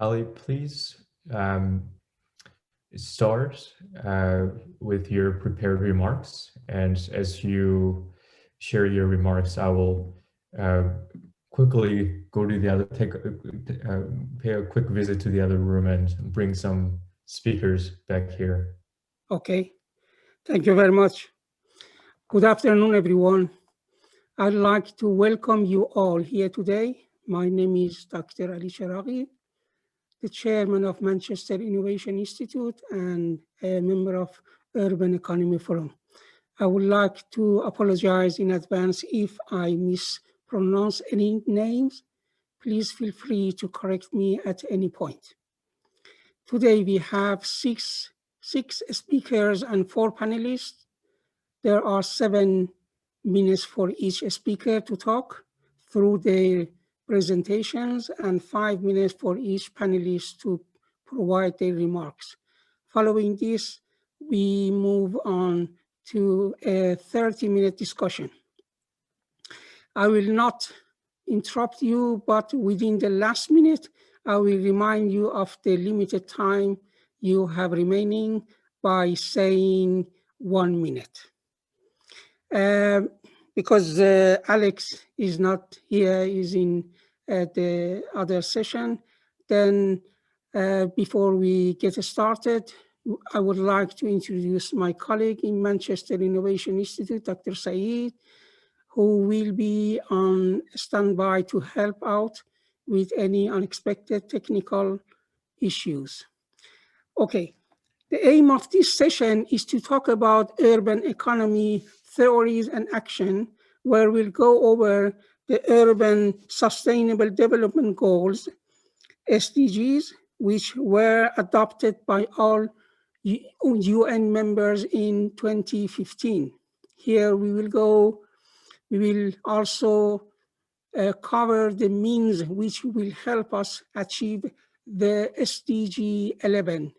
Ali, please start with your prepared remarks. And as you share your remarks, I will quickly go to the other, pay a quick visit to the other room and bring some speakers back here. Okay, thank you very much. Good afternoon, everyone. I'd like to welcome you all here today. My name is Dr. Ali Sharaghi, the chairman of Manchester Innovation Institute and a member of Urban Economy Forum. I would like to apologize in advance if I mispronounce any names. Please feel free to correct me at any point. Today we have six speakers and 4 panelists. There are 7 minutes for each speaker to talk through their presentations and 5 minutes for each panelist to provide their remarks. Following this, we move on to a 30-minute discussion. I will not interrupt you, but within the last minute, I will remind you of the limited time you have remaining by saying 1 minute. Because Alex is not here, is in the other session, then before we get started, I would like to introduce my colleague in Manchester Innovation Institute, Dr. Saeed, who will be on standby to help out with any unexpected technical issues. Okay, the aim of this session is to talk about urban economy theories and action, where we'll go over the Urban Sustainable Development Goals, SDGs, which were adopted by all UN members in 2015. Here we will also cover the means which will help us achieve the SDG 11,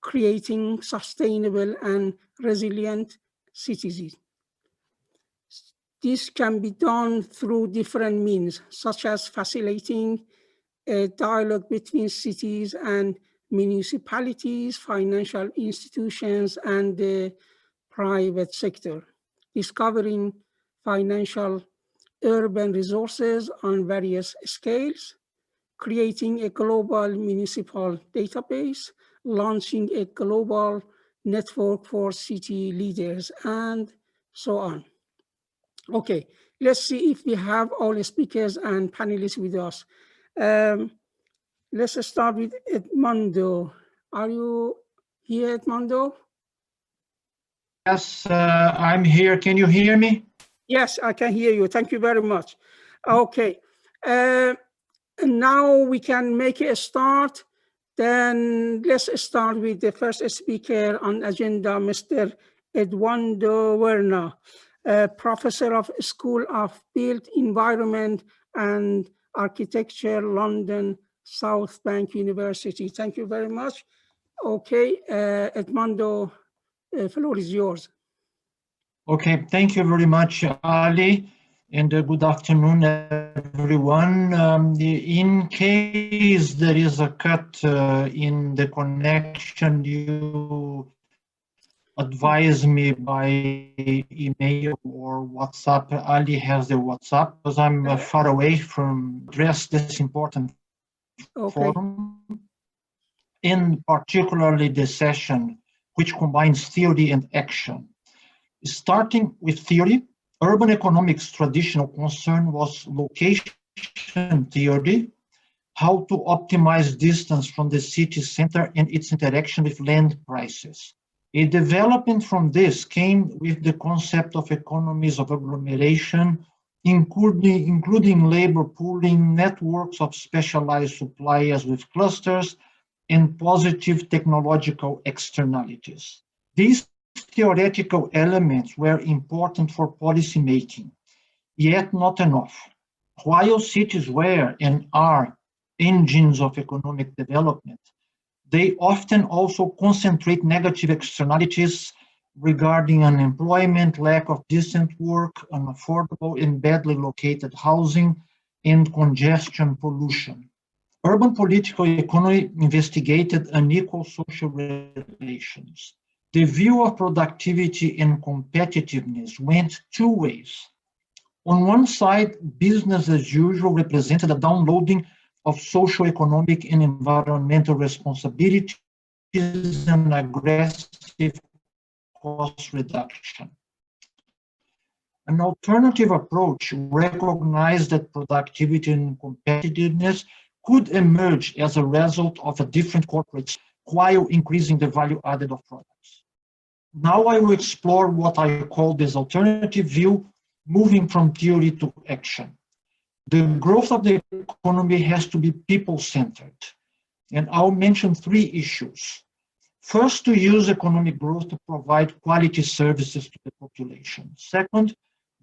creating sustainable and resilient cities. This can be done through different means, such as facilitating a dialogue between cities and municipalities, financial institutions, and the private sector, discovering financial urban resources on various scales, creating a global municipal database, launching a global network for city leaders, and so on. Okay, let's see if we have all the speakers and panelists with us. Let's start with Edmondo. Are you here, Edmondo? Yes, I'm here. Can you hear me? Yes, I can hear you. Thank you very much. Okay, now we can make a start. Then let's start with the first speaker on agenda, Mr. Edmondo Werner, professor of School of Built Environment and Architecture, London, South Bank University. Thank you very much. Okay, Edmondo, the floor is yours. Okay, thank you very much, Ali, and good afternoon, everyone. In case there is a cut in the connection, you advise me by email or WhatsApp. Ali has the WhatsApp, because I'm far away from this important forum, in particularly the session which combines theory and action. Starting with theory, urban economics' traditional concern was location theory, how to optimize distance from the city center and its interaction with land prices. A development from this came with the concept of economies of agglomeration, including labor pooling, networks of specialized suppliers with clusters, and positive technological externalities. These theoretical elements were important for policymaking, yet not enough. While cities were and are engines of economic development, they often also concentrate negative externalities regarding unemployment, lack of decent work, unaffordable and badly located housing, and congestion pollution. Urban political economy investigated unequal social relations. The view of productivity and competitiveness went two ways. On one side, business as usual represented a downloading of socio-economic and environmental responsibilities and aggressive cost reduction. An alternative approach recognized that productivity and competitiveness could emerge as a result of a different corporate while increasing the value added of products. Now I will explore what I call this alternative view, moving from theory to action. The growth of the economy has to be people-centered, and I'll mention three issues. First, to use economic growth to provide quality services to the population. Second,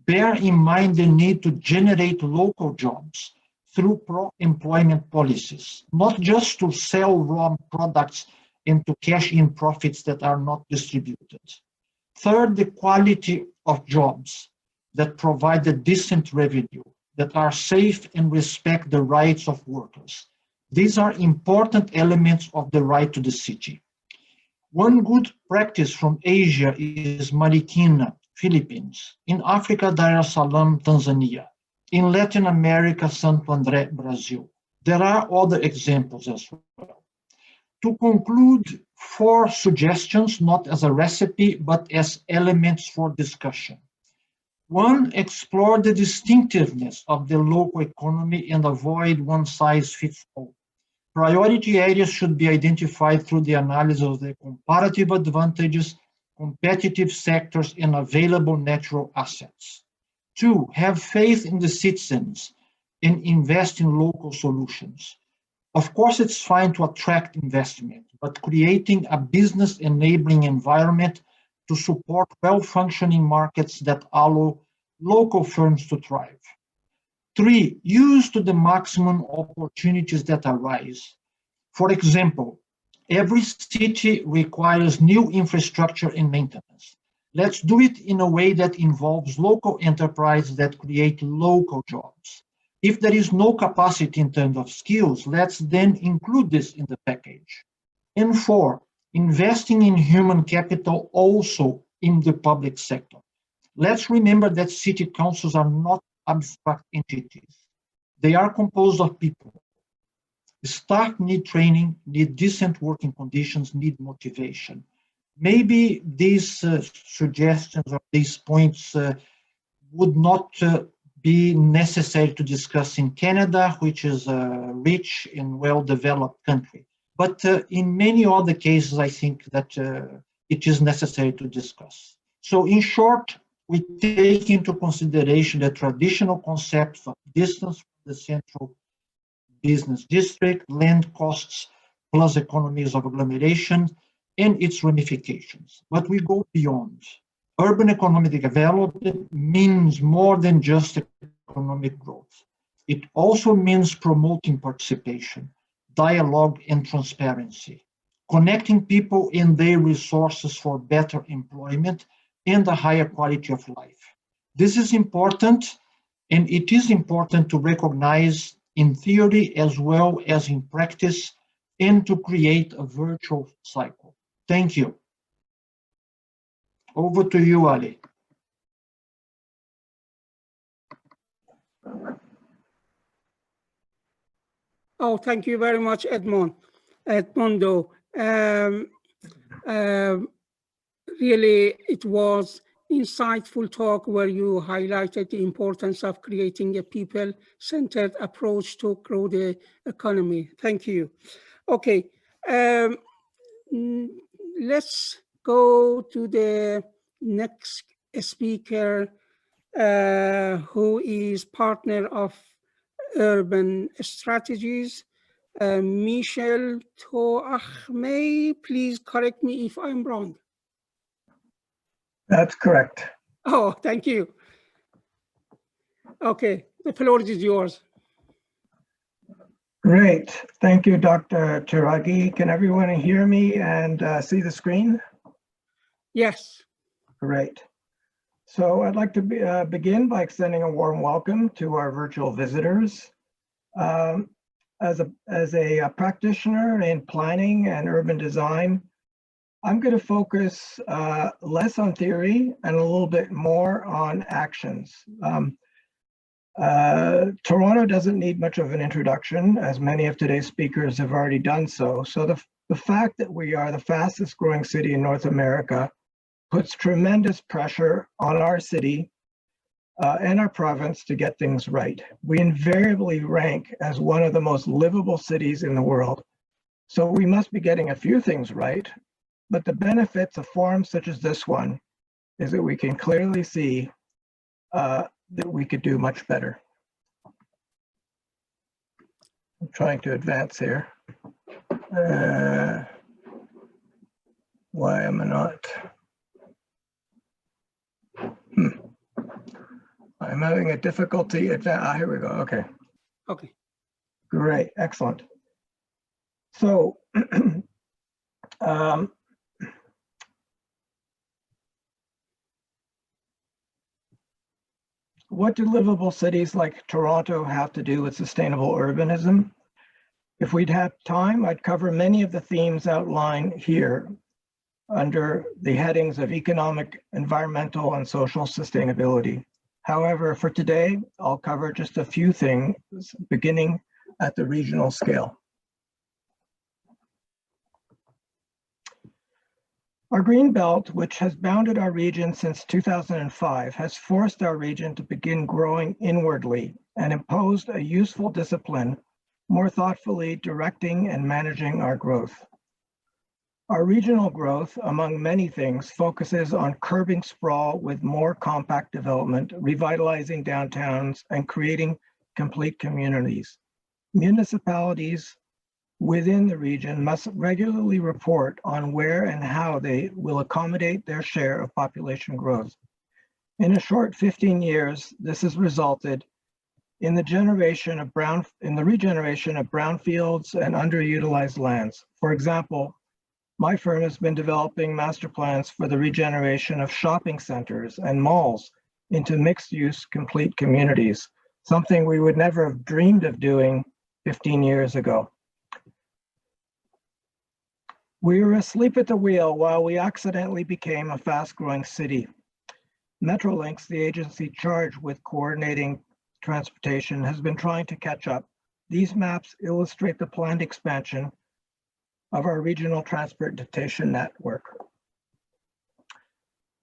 bear in mind the need to generate local jobs through pro-employment policies, not just to sell raw products and to cash in profits that are not distributed. Third, the quality of jobs that provide a decent revenue, that are safe and respect the rights of workers. These are important elements of the right to the city. One good practice from Asia is Marikina, Philippines. In Africa, Dar es Salaam, Tanzania. In Latin America, Santo André, Brazil. There are other examples as well. To conclude, 4 suggestions, not as a recipe, but as elements for discussion. 1, explore the distinctiveness of the local economy and avoid one-size-fits-all. Priority areas should be identified through the analysis of the comparative advantages, competitive sectors, and available natural assets. 2, have faith in the citizens and invest in local solutions. Of course, it's fine to attract investment, but creating a business enabling environment to support well-functioning markets that allow local firms to thrive. 3, use to the maximum opportunities that arise. For example, every city requires new infrastructure and maintenance. Let's do it in a way that involves local enterprise that create local jobs. If there is no capacity in terms of skills, let's then include this in the package. And 4, investing in human capital also in the public sector. Let's remember that city councils are not abstract entities. They are composed of people. Staff need training, need decent working conditions, need motivation. Maybe these suggestions or these points would not be necessary to discuss in Canada, which is a rich and well-developed country. But in many other cases, I think that it is necessary to discuss. So in short, we take into consideration the traditional concepts of distance from the central business district, land costs, plus economies of agglomeration, and its ramifications. But we go beyond. Urban economic development means more than just economic growth. It also means promoting participation, dialogue, and transparency, connecting people and their resources for better employment and a higher quality of life. This is important, and it is important to recognize in theory as well as in practice, and to create a virtual cycle. Thank you. Over to you, Ali. Oh, thank you very much, Edmundo. Really, it was insightful talk where you highlighted the importance of creating a people-centered approach to grow the economy. Thank you. Okay, let's go to the next speaker, who is partner of Urban Strategies, Michel Toachme. Please correct me if I'm wrong. That's correct. Oh, thank you. Okay, the floor is yours. Great. Thank you, Dr. Chiragi. Can everyone hear me and see the screen? Yes. Great. So I'd like to begin by extending a warm welcome to our virtual visitors. as a practitioner in planning and urban design, I'm going to focus less on theory and a little bit more on actions. Toronto doesn't need much of an introduction, as many of today's speakers have already done so. So the fact that we are the fastest growing city in North America puts tremendous pressure on our city and our province to get things right. We invariably rank as one of the most livable cities in the world. So we must be getting a few things right, but the benefits of forums such as this one is that we can clearly see that we could do much better. I'm trying to advance here. Why am I not? I'm having a difficulty. Here we go. Okay. Okay. Great. Excellent. So, what do livable cities like Toronto have to do with sustainable urbanism? If we'd have time, I'd cover many of the themes outlined here under the headings of economic, environmental, and social sustainability. However, for today, I'll cover just a few things, beginning at the regional scale. Our green belt, which has bounded our region since 2005, has forced our region to begin growing inwardly and imposed a useful discipline, more thoughtfully directing and managing our growth. Our regional growth, among many things, focuses on curbing sprawl with more compact development, revitalizing downtowns, and creating complete communities. Municipalities within the region must regularly report on where and how they will accommodate their share of population growth. In a short 15 years, this has resulted in the regeneration of brownfields and underutilized lands. For example, my firm has been developing master plans for the regeneration of shopping centers and malls into mixed-use complete communities, something we would never have dreamed of doing 15 years ago. We were asleep at the wheel while we accidentally became a fast-growing city. Metrolinx, the agency charged with coordinating transportation, has been trying to catch up. These maps illustrate the planned expansion of our regional transportation network.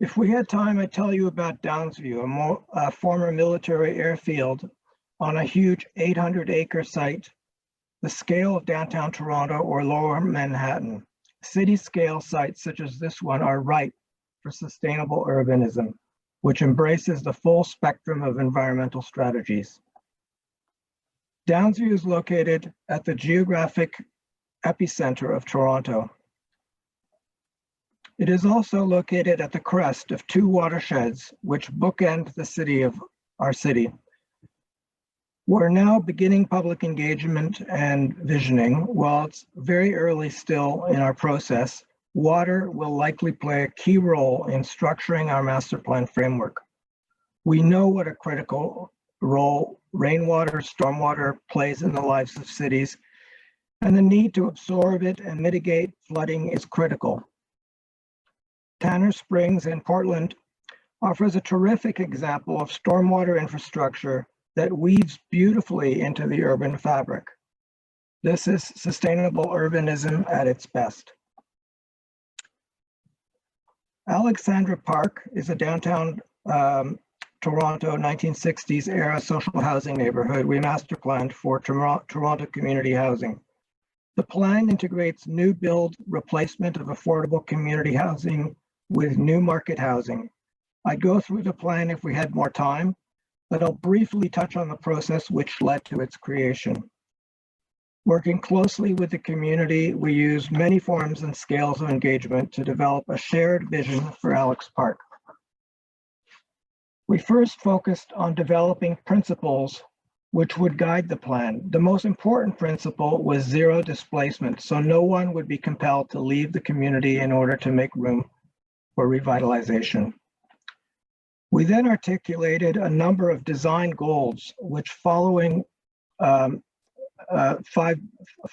If we had time, I'd tell you about Downsview, a former military airfield on a huge 800-acre site, the scale of downtown Toronto or lower Manhattan. City-scale sites such as this one are ripe for sustainable urbanism, which embraces the full spectrum of environmental strategies. Downsview is located at the geographic epicenter of Toronto. It is also located at the crest of two watersheds which bookend the city of our city. We're now beginning public engagement and visioning. While it's very early still in our process, water will likely play a key role in structuring our master plan framework. We know what a critical role rainwater, stormwater plays in the lives of cities, and the need to absorb it and mitigate flooding is critical. Tanner Springs in Portland offers a terrific example of stormwater infrastructure that weaves beautifully into the urban fabric. This is sustainable urbanism at its best. Alexandra Park is a downtown Toronto 1960s era social housing neighborhood we master planned for Toronto community housing. The plan integrates new build replacement of affordable community housing with new market housing. I'd go through the plan if we had more time, but I'll briefly touch on the process which led to its creation. Working closely with the community, we used many forms and scales of engagement to develop a shared vision for Alex Park. We first focused on developing principles which would guide the plan. The most important principle was zero displacement, so no one would be compelled to leave the community in order to make room for revitalization. We then articulated a number of design goals, which following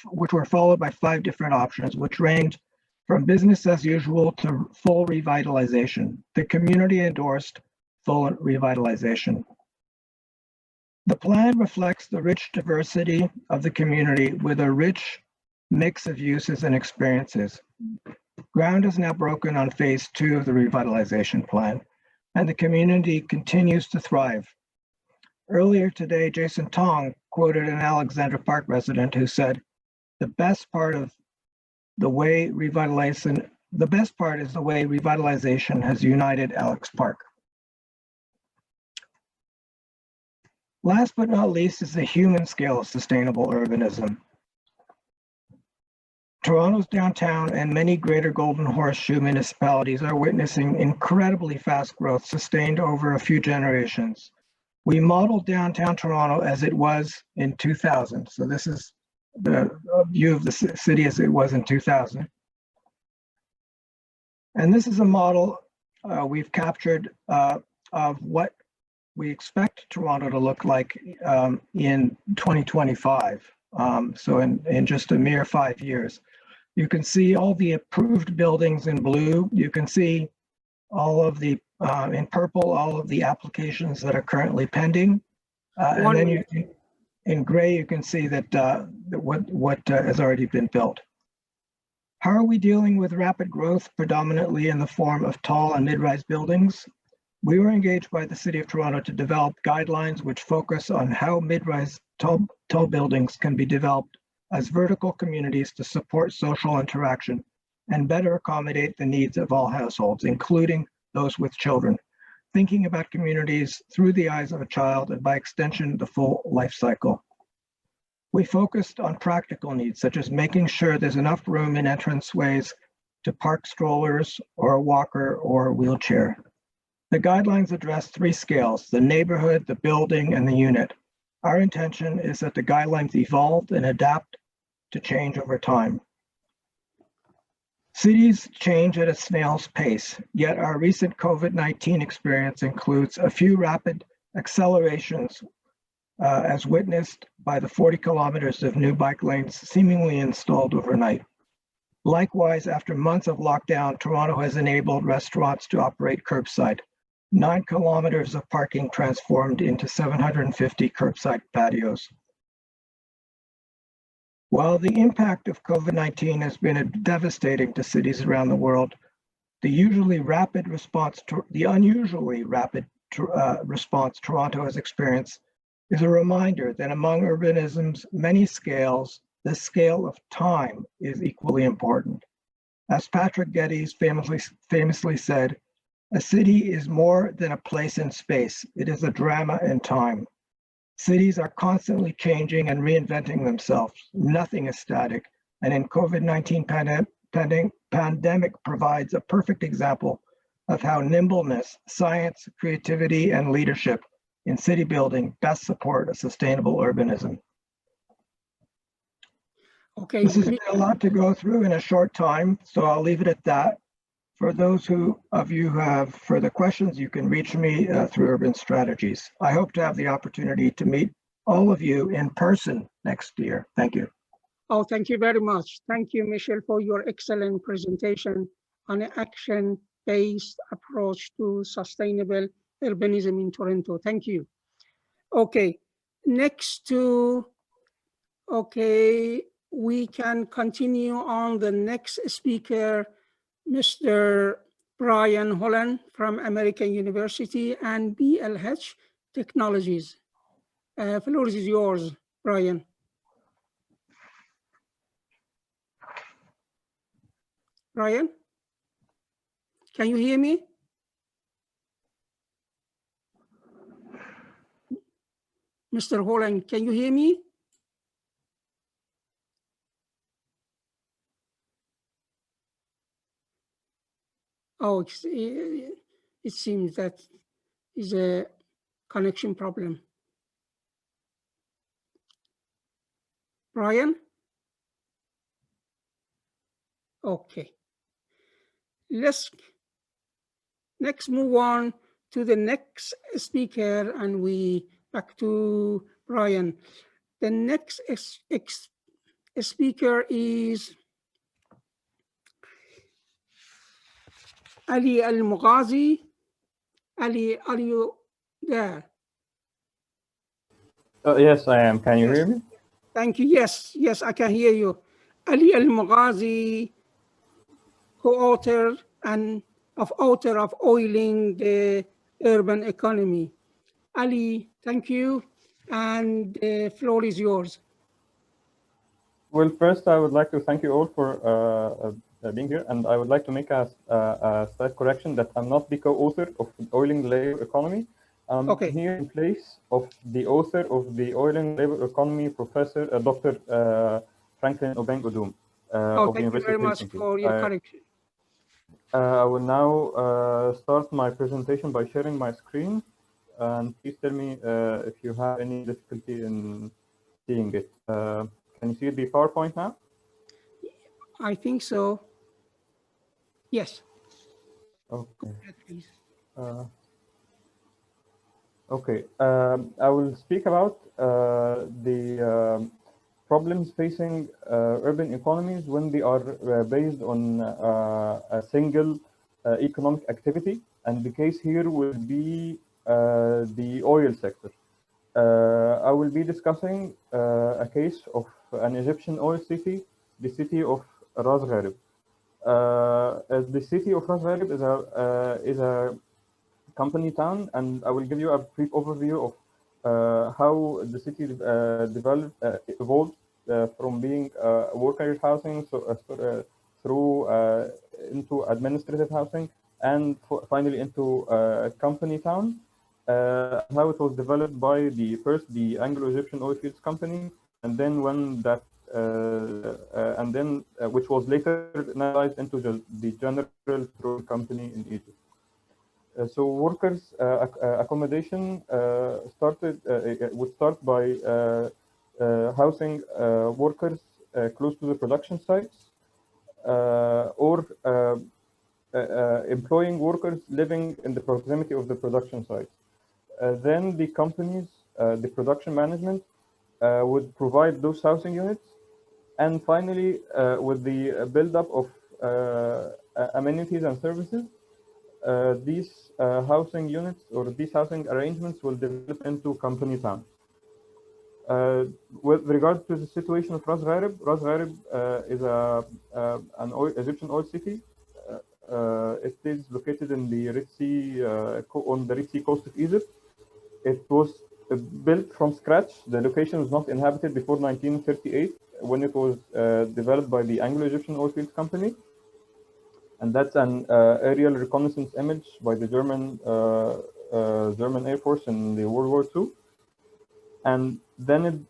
which were followed by 5 different options, which ranged from business as usual to full revitalization. The community endorsed full revitalization. The plan reflects the rich diversity of the community with a rich mix of uses and experiences. Ground is now broken on phase 2 of the revitalization plan, and the community continues to thrive. Earlier today, Jason Tong quoted an Alexandra Park resident who said, the best part is the way revitalization has united Alex Park. Last but not least is the human scale of sustainable urbanism. Toronto's downtown and many greater Golden Horseshoe municipalities are witnessing incredibly fast growth sustained over a few generations. We modeled downtown Toronto as it was in 2000. So this is the view of the city as it was in 2000. And this is a model we've captured of what we expect Toronto to look like in 2025. So in just a mere 5 years. You can see all the approved buildings in blue. You can see all of the, in purple, all of the applications that are currently pending. And then in gray, you can see that what has already been built. How are we dealing with rapid growth, predominantly in the form of tall and mid-rise buildings? We were engaged by the City of Toronto to develop guidelines which focus on how mid-rise tall buildings can be developed as vertical communities to support social interaction and better accommodate the needs of all households, including those with children, thinking about communities through the eyes of a child and by extension, the full life cycle. We focused on practical needs, such as making sure there's enough room in entranceways to park strollers or a walker or a wheelchair. The guidelines address 3 scales: the neighborhood, the building, and the unit. Our intention is that the guidelines evolve and adapt to change over time. Cities change at a snail's pace, yet our recent COVID-19 experience includes a few rapid accelerations as witnessed by the 40 kilometers of new bike lanes seemingly installed overnight. Likewise, after months of lockdown, Toronto has enabled restaurants to operate curbside. 9 kilometers of parking transformed into 750 curbside patios. While the impact of COVID-19 has been devastating to cities around the world, the unusually rapid response Toronto has experienced is a reminder that among urbanism's many scales, the scale of time is equally important. As Patrick Geddes famously said, a city is more than a place in space. It is a drama in time. Cities are constantly changing and reinventing themselves. Nothing is static. And in COVID-19 pandemic provides a perfect example of how nimbleness, science, creativity, and leadership in city building best support a sustainable urbanism. Okay. This is a lot to go through in a short time, so I'll leave it at that. For those of you who have further questions, you can reach me through Urban Strategies. I hope to have the opportunity to meet all of you in person next year. Thank you. Oh, thank you very much. Thank you, Michelle, for your excellent presentation on an action-based approach to sustainable urbanism in Toronto. Thank you. Okay, we can continue on the next speaker, Mr. Brian Holland from American University and BLH Technologies. Floor is yours, Brian. Brian, can you hear me? Mr. Holland, can you hear me? Oh, it seems that is a connection problem. Brian? Okay. Let's next move on to the next speaker, and we back to Brian. The next speaker is Ali Al-Mughazi. Ali, are you there? Yes, I am. Can you Yes. hear me? Thank you. Yes, yes, I can hear you. Ali Al-Mughazi, co-author of Oiling the Urban Economy. Ali, thank you, and the floor is yours. Well, first, I would like to thank you all for being here, and I would like to make a slight correction that I'm not the co-author of Oiling the Labor Economy. I'm Okay. here in place of the author of the Oiling Labor Economy, Professor Dr. Franklin Obeng Odum of the Thank you very much University of Helsinki. for your correction. I will now start my presentation by sharing my screen, and please tell me if you have any difficulty in seeing it. Can you see the PowerPoint now? I think so. Yes. Okay. Please. Okay. I will speak about the problems facing urban economies when they are based on a single economic activity. And the case here will be the oil sector. I will be discussing a case of an Egyptian oil city, the city of Ras Gharib. The city of Ras Gharib is a company town, and I will give you a brief overview of how the city evolved from being worker housing through into administrative housing, and finally into company town. How it was developed by the Anglo-Egyptian Oil Fields Company, and then which was later nationalized into the General Petroleum Company in Egypt. So workers' accommodation would start by housing workers close to the production sites, or employing workers living in the proximity of the production sites. Then the companies, the production management, would provide those housing units. And finally, with the buildup of amenities and services, these housing units or these housing arrangements will develop into company towns. With regard to the situation of Ras Gharib is an Egyptian oil city. It is located in the Red Sea, on the Red Sea coast of Egypt. It was built from scratch. The location was not inhabited before 1938, when it was developed by the Anglo-Egyptian Oil Fields Company. And that's an aerial reconnaissance image by the German Air Force in the World War II. And then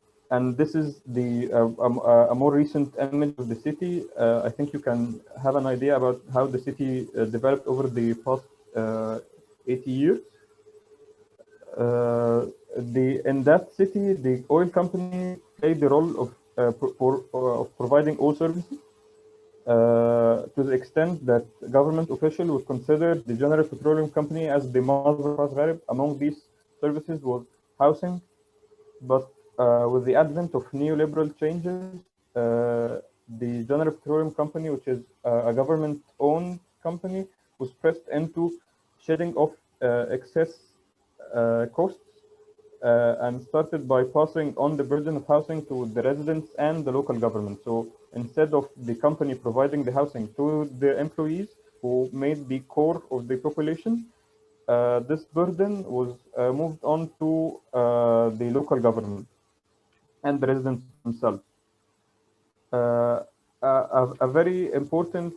this is a more recent image of the city. I think you can have an idea about how the city developed over the past 80 years. In that city, the oil company played the role of providing all services. To the extent that government officials would consider the General Petroleum Company as the mother of Ras Gharib. Among these services was housing, but with the advent of neoliberal changes, the General Petroleum Company, which is a government-owned company, was pressed into shedding off excess costs and started by passing on the burden of housing to the residents and the local government. So instead of the company providing the housing to the employees who made the core of the population, this burden was moved on to the local government and the residents themselves. A very important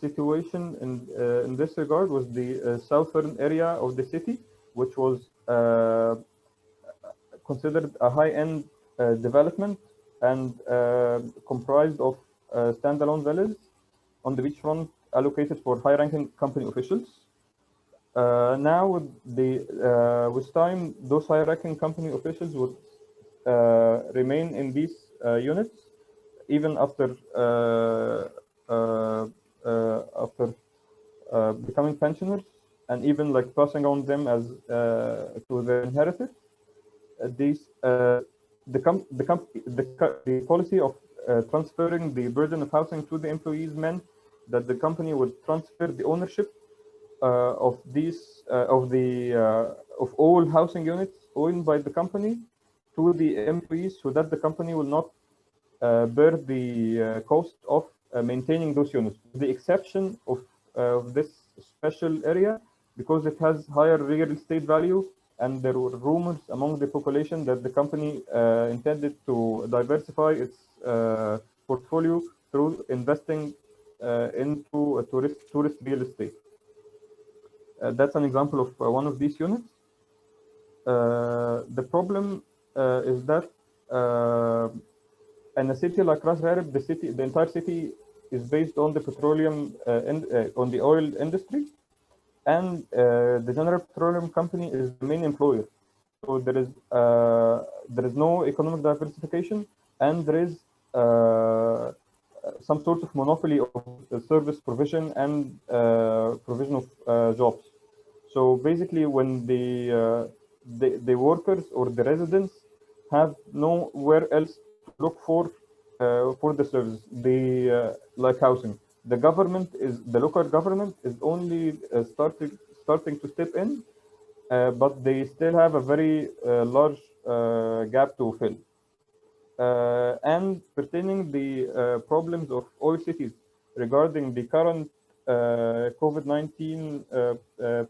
situation in this regard was the southern area of the city, which was considered a high-end development and comprised of standalone villas on the beachfront allocated for high-ranking company officials. Now, with time, those high-ranking company officials would remain in these units even after becoming pensioners, and even like passing on them as to their inheritors. the policy of transferring the burden of housing to the employees meant that the company would transfer the ownership of these of all housing units owned by the company to the employees, so that the company will not bear the cost of maintaining those units, with the exception of this special area, because it has higher real estate value, and there were rumors among the population that the company intended to diversify its portfolio through investing into tourist real estate. That's an example of one of these units. The problem is that in a city like Ras Gharib, the entire city is based on the petroleum, on the oil industry, and the General Petroleum Company is the main employer. So there is no economic diversification, and there is some sort of monopoly of service provision and provision of jobs. So basically, when the workers or the residents have nowhere else to look for the service, like housing, the local government is only starting to step in, but they still have a very large gap to fill. And pertaining the problems of oil cities regarding the current COVID-19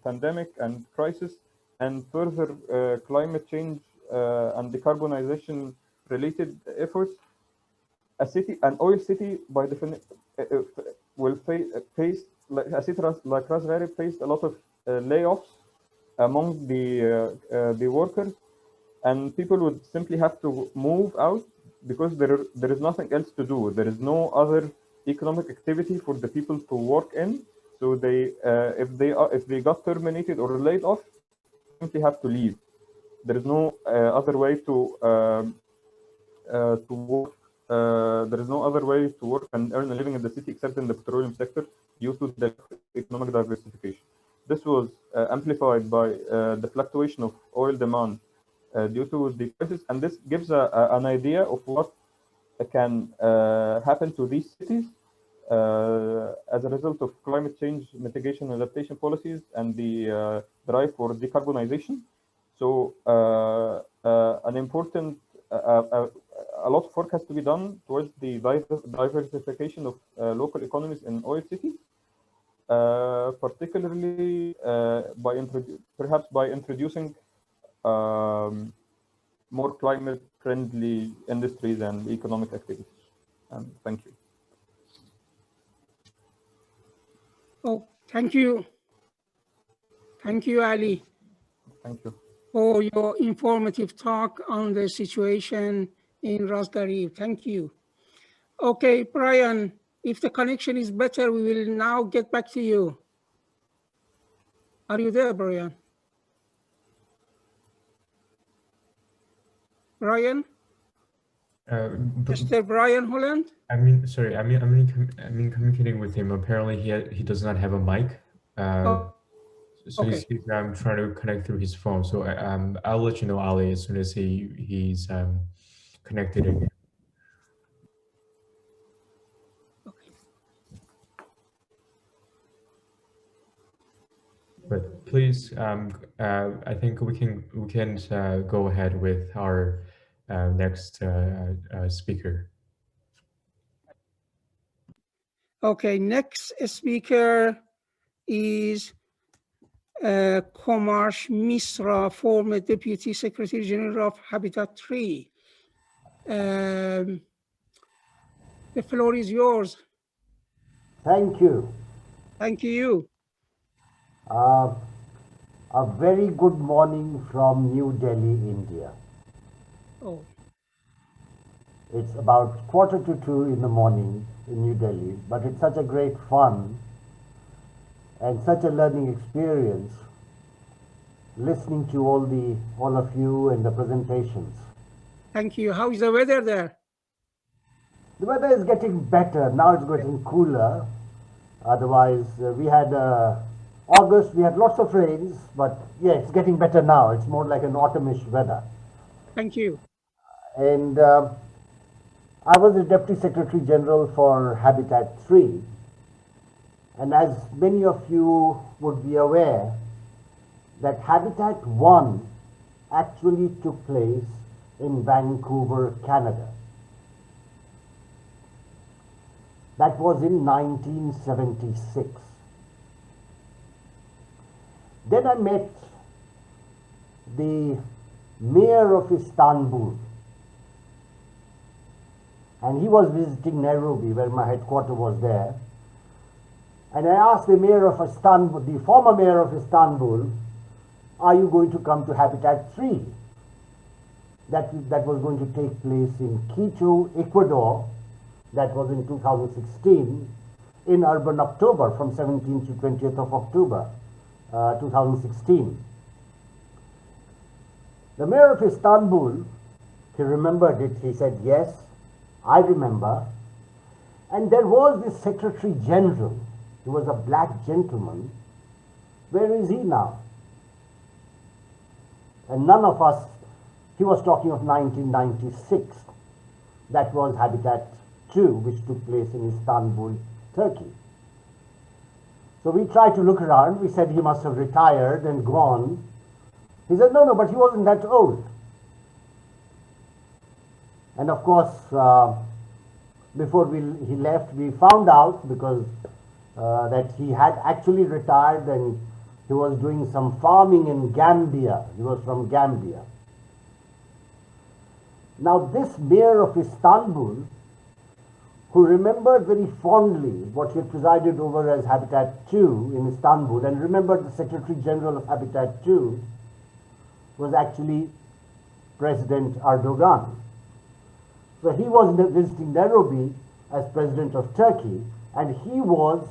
pandemic and crisis, and further climate change and decarbonization related efforts, an oil city by definition will face, like a city like Ras Gharib faced a lot of layoffs among the workers, and people would simply have to move out because there is nothing else to do. There is no other economic activity for the people to work in. So they, if they got terminated or laid off, simply have to leave. There is no other way to work. There is no other way to work and earn a living in the city except in the petroleum sector due to the economic diversification. This was amplified by the fluctuation of oil demand due to the crisis, and this gives an idea of what can happen to these cities as a result of climate change mitigation and adaptation policies and the drive for decarbonization. So an important, a lot of work has to be done towards the diversification of local economies in oil cities, particularly perhaps by introducing more climate-friendly industries and economic activities. Thank you. Oh, thank you. Thank you, Ali. Thank you for your informative talk on the situation in Ras Gharib. Thank you. Okay, Brian, if the connection is better, we will now get back to you. Are you there, Brian? Brian? Mr. Brian Holland? Sorry, I mean communicating with him. Apparently, he does not have a mic. So okay. I'm trying to connect through his phone. So I'll let you know, Ali, as soon as he's connected again. Okay. But please, I think we can go ahead with our next speaker. Okay, next speaker is Komarsh Misra, former Deputy Secretary General of Habitat 3. The floor is yours. Thank you. Thank you. A very good morning from New Delhi, India. Oh. It's about 1:45 in the morning in New Delhi, but it's such a great fun and such a learning experience listening to all of you and the presentations. Thank you. How is the weather there? The weather is getting better. Now it's getting cooler. Otherwise, we had August, we had lots of rains, but yeah, it's getting better now. It's more like an autumnish weather. Thank you. And I was the Deputy Secretary General for Habitat 3. And as many of you would be aware, that Habitat 1 actually took place in Vancouver, Canada. That was in 1976. Then I met the mayor of Istanbul, and he was visiting Nairobi, where my headquarters was there. And I asked the mayor of Istanbul, the former mayor of Istanbul, are you going to come to Habitat 3? That was going to take place in Quito, Ecuador. That was in 2016, in urban October, from 17th to 20th of October, 2016. The mayor of Istanbul, he remembered it. He said, yes, I remember. And there was this Secretary General. He was a black gentleman. Where is he now? And none of us, he was talking of 1996. That was Habitat 2, which took place in Istanbul, Turkey. So we tried to look around. We said he must have retired and gone. He said, no, but he wasn't that old. And of course, before he left, we found out, because that he had actually retired and he was doing some farming in Gambia. He was from Gambia. Now this mayor of Istanbul, who remembered very fondly what he had presided over as Habitat 2 in Istanbul, and remembered the Secretary General of Habitat 2, was actually President Erdogan. So he was visiting Nairobi as President of Turkey, and he was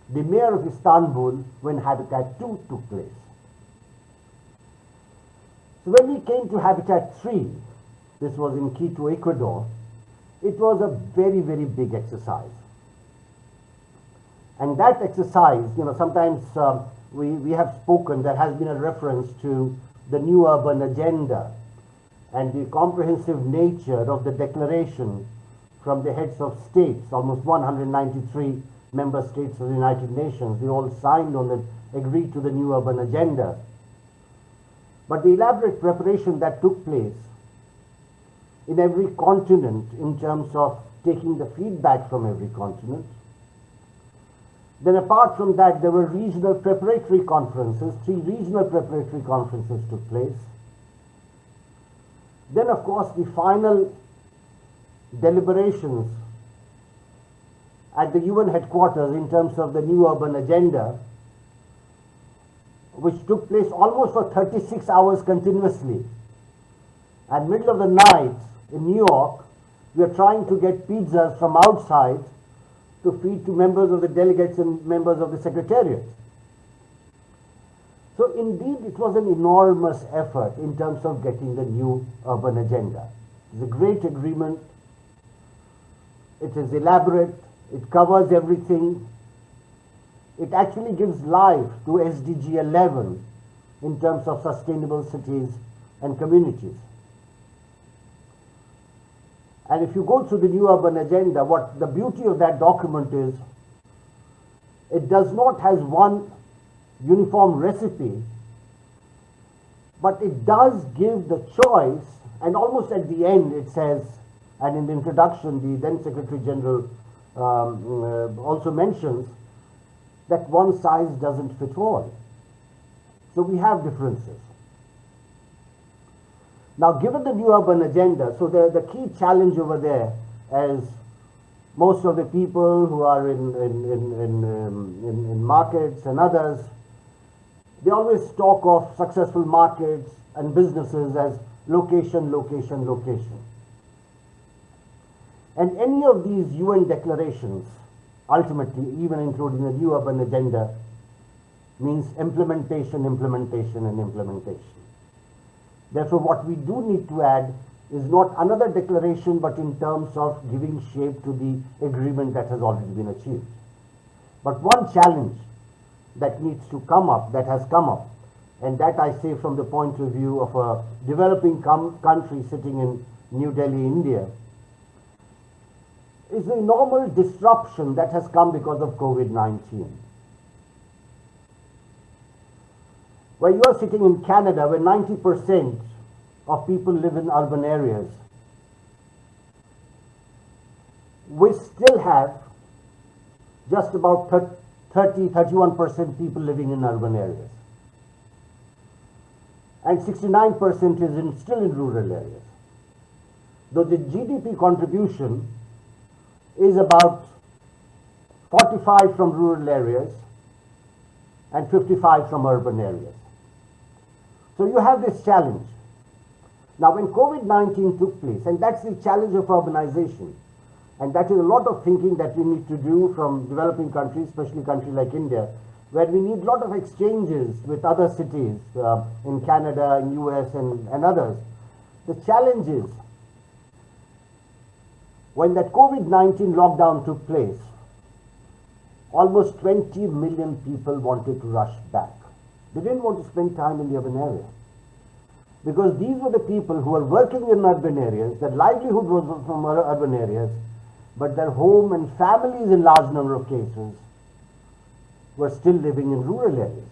the mayor of Istanbul when Habitat 2 took place. So when we came to Habitat 3, this was in Quito, Ecuador, it was a very, very big exercise. And that exercise, sometimes we have spoken, there has been a reference to the New Urban Agenda and the comprehensive nature of the declaration from the heads of states, almost 193 member states of the United Nations. They all signed on it, agreed to the New Urban Agenda. But the elaborate preparation that took place in every continent in terms of taking the feedback from every continent. Then apart from that, there were regional preparatory conferences. 3 regional preparatory conferences took place. Then, of course, the final deliberations at the UN headquarters in terms of the New Urban Agenda, which took place almost for 36 hours continuously. And middle of the night in New York, we are trying to get pizzas from outside to feed to members of the delegates and members of the Secretariat. So indeed, it was an enormous effort in terms of getting the New Urban Agenda. It's a great agreement. It is elaborate. It covers everything. It actually gives life to SDG 11 in terms of sustainable cities and communities. And if you go through the New Urban Agenda, what the beauty of that document is, it does not have one uniform recipe, but it does give the choice, and almost at the end it says, and in the introduction the then Secretary General also mentions, that one size doesn't fit all. So we have differences. Now, given the New Urban Agenda, so the key challenge over there, as most of the people who are in markets and others, they always talk of successful markets and businesses as location, location, location. And any of these UN declarations, ultimately, even including the New Urban Agenda, means implementation, implementation, and implementation. Therefore, what we do need to add is not another declaration, but in terms of giving shape to the agreement that has already been achieved. But one challenge that needs to come up, that has come up, and that I say from the point of view of a developing country sitting in New Delhi, India, is the enormous disruption that has come because of COVID-19. Where you are sitting in Canada, where 90% of people live in urban areas, we still have just about 31% people living in urban areas. And 69% is still in rural areas. Though the GDP contribution is about 45 from rural areas and 55 from urban areas. So you have this challenge. Now when COVID-19 took place, and that's the challenge of urbanization, and that is a lot of thinking that we need to do from developing countries, especially countries like India, where we need a lot of exchanges with other cities in Canada, in US and others. The challenge is, when that COVID-19 lockdown took place, almost 20 million people wanted to rush back. They didn't want to spend time in the urban area. Because these were the people who were working in urban areas, their livelihood was from urban areas, but their home and families in large number of cases were still living in rural areas.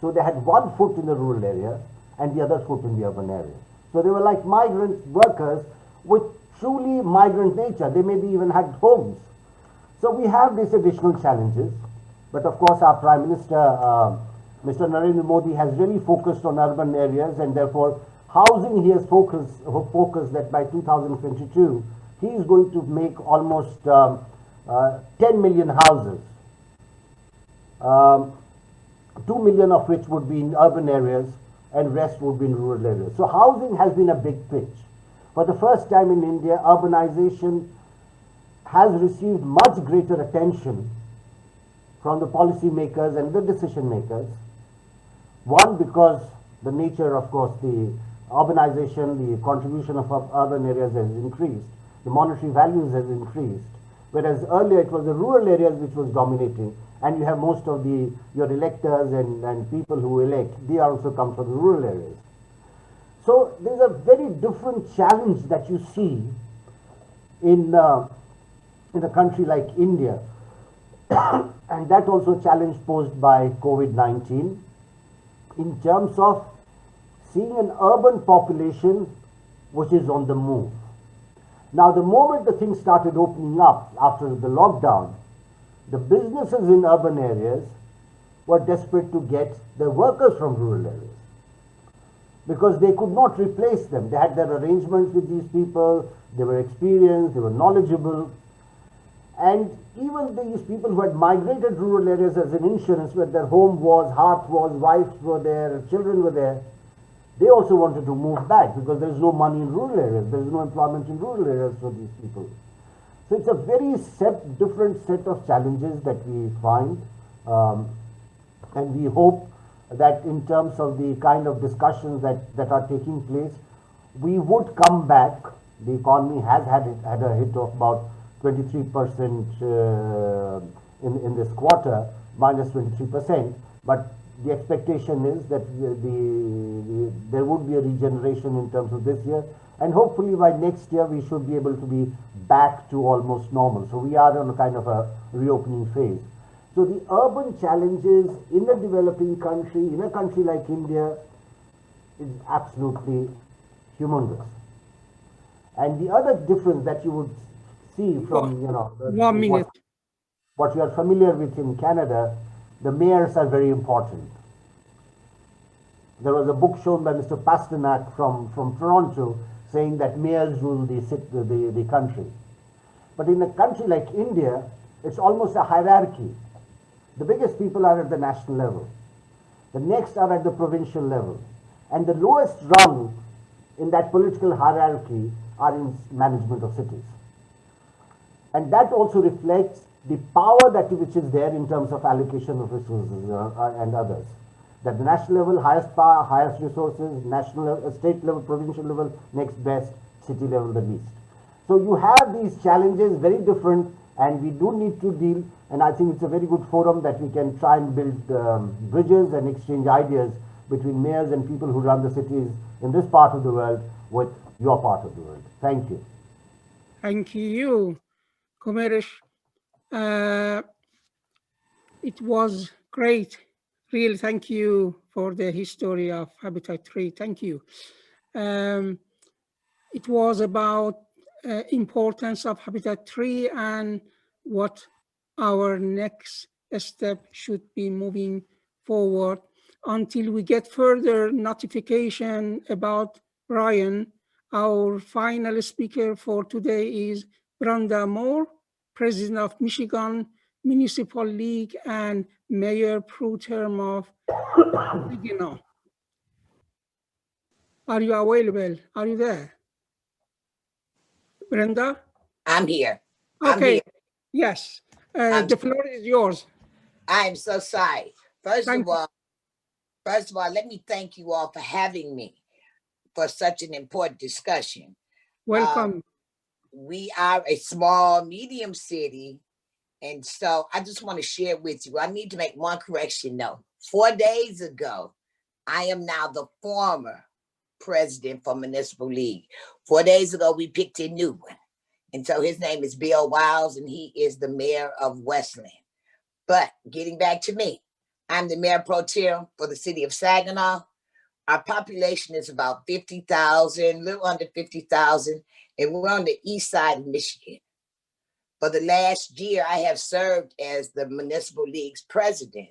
So they had one foot in the rural area and the other foot in the urban area. So they were like migrant workers with truly migrant nature. They maybe even had homes. So we have these additional challenges. But of course our Prime Minister, Mr. Narendra Modi, has really focused on urban areas, and therefore housing he has focused that by 2022 he is going to make almost 10 million houses, 2 million of which would be in urban areas and rest would be in rural areas. So housing has been a big pitch. For the first time in India, urbanization has received much greater attention from the policy makers and the decision makers. One, because the nature, of course, the urbanization, the contribution of urban areas has increased, the monetary values has increased, whereas earlier it was the rural areas which was dominating, and you have most of your electors and people who elect, they also come from the rural areas. So there's a very different challenge that you see in a country like India, and that also challenge posed by COVID-19 in terms of seeing an urban population which is on the move. Now the moment the things started opening up after the lockdown, the businesses in urban areas were desperate to get their workers from rural areas, because they could not replace them. They had their arrangements with these people, they were experienced, they were knowledgeable, and even these people who had migrated rural areas as an insurance, where their home was, hearth was, wives were there, children were there, they also wanted to move back because there is no money in rural areas, there is no employment in rural areas for these people. So it's a very different set of challenges that we find, and we hope that in terms of the kind of discussions that are taking place, we would come back. The economy has had a hit of about 23% in this quarter, minus 23%, but the expectation is that there would be a regeneration in terms of this year, and hopefully by next year we should be able to be back to almost normal. So we are on a kind of a reopening phase. So the urban challenges in a developing country, in a country like India, is absolutely humongous. And the other difference that you would see from, what you are familiar with in Canada, the mayors are very important. There was a book shown by Mr. Pasternak from Toronto saying that mayors rule the country. But in a country like India, it's almost a hierarchy. The biggest people are at the national level. The next are at the provincial level. And the lowest rung in that political hierarchy are in management of cities. And that also reflects the power which is there in terms of allocation of resources and others. That the national level, highest power, highest resources, national level, state level, provincial level, next best, city level, the least. So you have these challenges, very different, and we do need to deal, and I think it's a very good forum that we can try and build bridges and exchange ideas between mayors and people who run the cities in this part of the world with your part of the world. Thank you. Thank you, Kumeresh. It was great. Really, thank you for the history of Habitat 3. Thank you. It was about importance of Habitat 3 and what our next step should be moving forward. Until we get further notification about Brian, our final speaker for today is Brenda Moore, President of Michigan Municipal League and Mayor Pro Tem of Saginaw. Are you available? Are you there? Brenda? I'm here. Okay. I'm here. Yes. The floor is yours. I'm so sorry. First of all, let me thank you all for having me for such an important discussion. Welcome. We are a small, medium city. And so I just want to share with you. I need to make one correction though. 4 days ago, I am now the former president for Municipal League. 4 days ago, we picked a new one. And so his name is Bill Wiles, and he is the mayor of Westland. But getting back to me, I'm the mayor pro tem for the city of Saginaw. Our population is about 50,000, a little under 50,000, and we're on the east side of Michigan. For the last year, I have served as the Municipal League's president.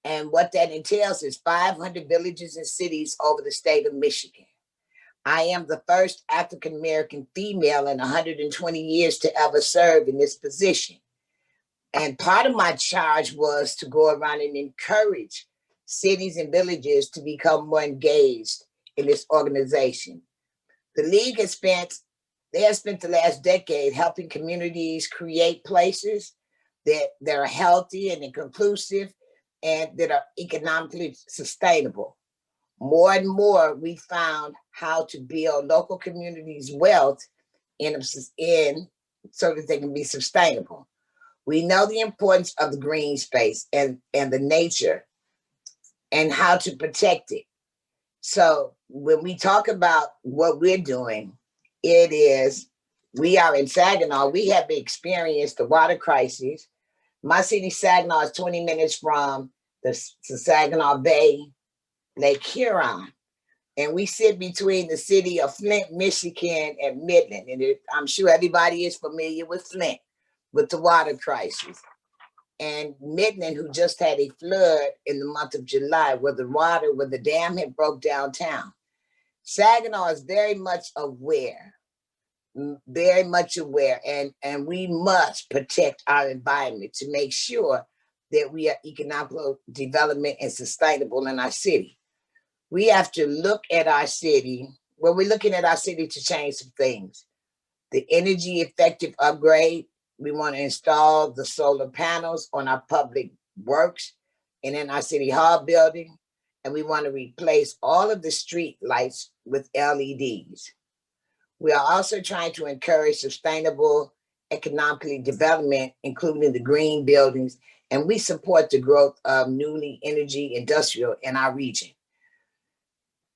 And what that entails is 500 villages and cities over the state of Michigan. I am the first African-American female in 120 years to ever serve in this position. And part of my charge was to go around and encourage cities and villages to become more engaged in this organization. The League has spent the last decade helping communities create places that are healthy and inclusive and that are economically sustainable. More and more, we found how to build local communities' wealth in so that they can be sustainable. We know the importance of the green space and the nature and how to protect it. So when we talk about what we're doing, it is, we are in Saginaw, we have experienced the water crisis. My city, Saginaw, is 20 minutes from the Saginaw Bay, Lake Huron. And we sit between the city of Flint, Michigan, and Midland. And I'm sure everybody is familiar with Flint, with the water crisis. And Midland, who just had a flood in the month of July, where the dam had broke downtown. Saginaw is very much aware, and we must protect our environment to make sure that we are economic development and sustainable in our city. We have to look at our city, we're looking at our city to change some things. The energy effective upgrade, we want to install the solar panels on our public works and in our city hall building. And we want to replace all of the street lights with LEDs. We are also trying to encourage sustainable economically development, including the green buildings, and we support the growth of newly energy industrial in our region.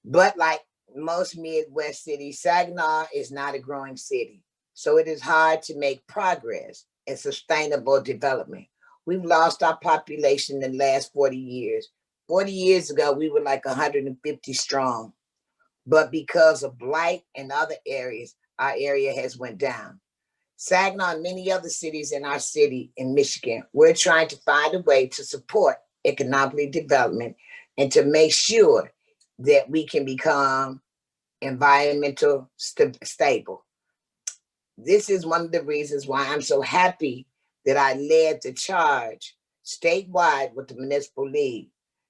But like most Midwest cities, Saginaw is not a growing city. So it is hard to make progress in sustainable development. We've lost our population in the last 40 years. 40 years ago, we were like 150 strong. But because of blight and other areas, our area has went down. Saginaw and many other cities in our city in Michigan, we're trying to find a way to support economic development and to make sure that we can become environmental stable. This is one of the reasons why I'm so happy that I led the charge statewide with the Municipal League.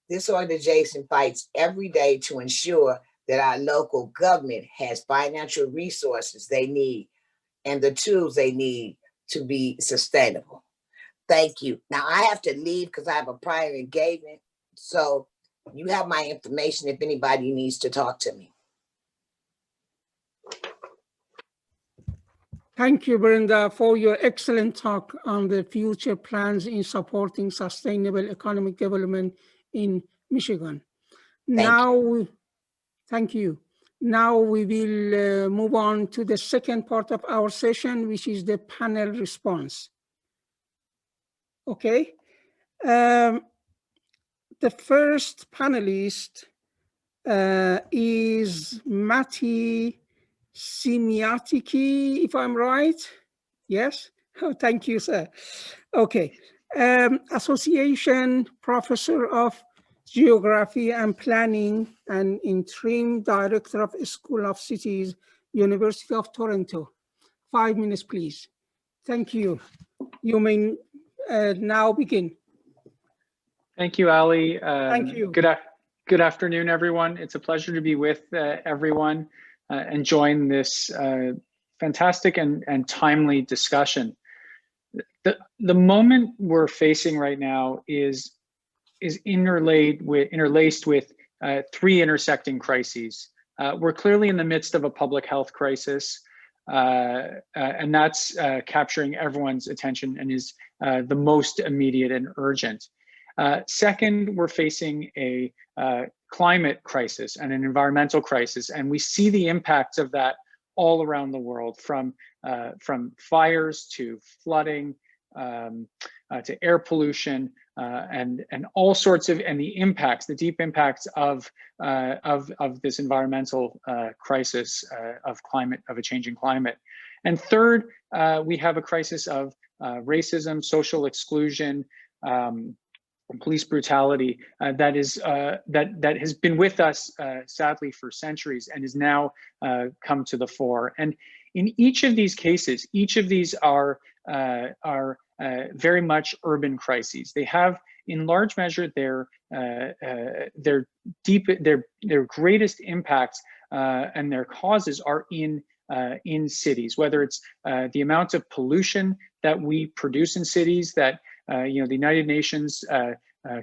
This organization fights every day to ensure that our local government has financial resources they need and the tools they need to be sustainable. Thank you. Now I have to leave because I have a prior engagement. So you have my information if anybody needs to talk to me. Thank you, Brenda, for your excellent talk on the future plans in supporting sustainable economic development in Michigan. Thank you. Now we will move on to the second part of our session, which is the panel response. Okay. The first panelist is Matti Simiatiki, if I'm right. Yes? Oh, thank you, sir. Okay. Association Professor of Geography and Planning and Interim Director of School of Cities, University of Toronto. 5 minutes, please. Thank you. You may now begin. Thank you, Ali. Thank you. Good afternoon, everyone. It's a pleasure to be with everyone and join this fantastic and timely discussion. The moment we're facing right now is interlaced with three intersecting crises. We're clearly in the midst of a public health crisis, and that's capturing everyone's attention and is the most immediate and urgent. Second, we're facing a climate crisis and an environmental crisis, and we see the impacts of that all around the world, from fires to flooding to air pollution and all sorts of, and the impacts, the deep impacts of this environmental crisis of a changing climate. And third, we have a crisis of racism, social exclusion, police brutality that has been with us sadly for centuries and has now come to the fore. And in each of these cases, each of these are very much urban crises. They have, in large measure, their greatest impacts and their causes are in cities. Whether it's the amount of pollution that we produce in cities, that the United Nations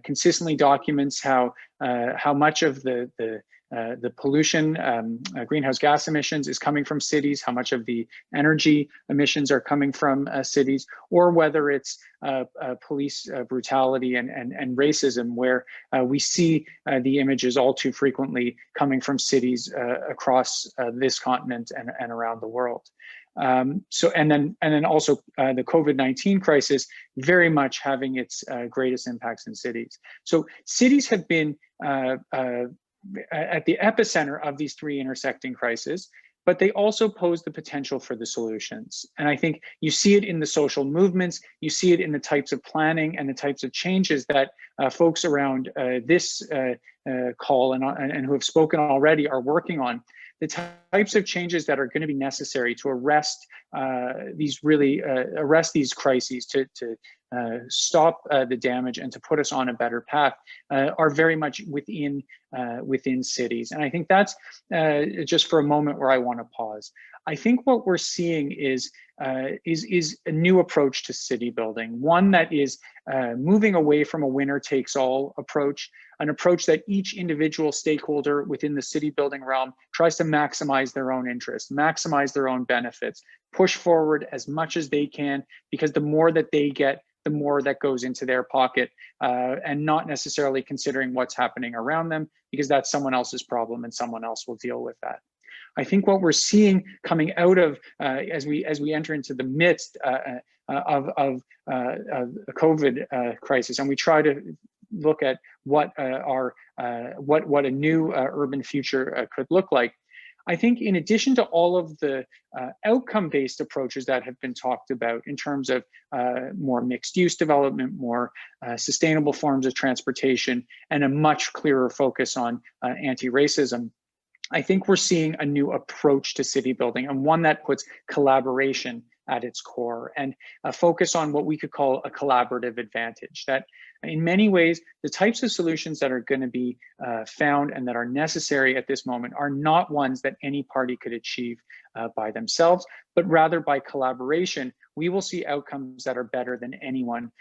consistently documents how much of the pollution, greenhouse gas emissions, is coming from cities, how much of the energy emissions are coming from cities, or whether it's police brutality and racism, where we see the images all too frequently coming from cities across this continent and around the world. And then also the COVID-19 crisis very much having its greatest impacts in cities. So cities have been at the epicenter of these three intersecting crises, but they also pose the potential for the solutions. And I think you see it in the social movements, you see it in the types of planning and the types of changes that folks around this call and who have spoken already are working on. The types of changes that are going to be necessary to arrest these crises, to stop the damage and to put us on a better path are very much within cities. And I think that's just for a moment where I want to pause. I think what we're seeing is a new approach to city building, one that is moving away from a winner-takes-all approach, an approach that each individual stakeholder within the city building realm tries to maximize their own interests, maximize their own benefits, push forward as much as they can, because the more that they get, the more that goes into their pocket, and not necessarily considering what's happening around them, because that's someone else's problem and someone else will deal with that. I think what we're seeing coming out of as we enter into the midst of a COVID crisis, and we try to look at what a new urban future could look like. I think in addition to all of the outcome-based approaches that have been talked about in terms of more mixed-use development, more sustainable forms of transportation, and a much clearer focus on anti-racism, I think we're seeing a new approach to city building, and one that puts collaboration at its core and a focus on what we could call a collaborative advantage. That in many ways, the types of solutions that are going to be found and that are necessary at this moment are not ones that any party could achieve by themselves, but rather by collaboration, we will see outcomes that are better than anyone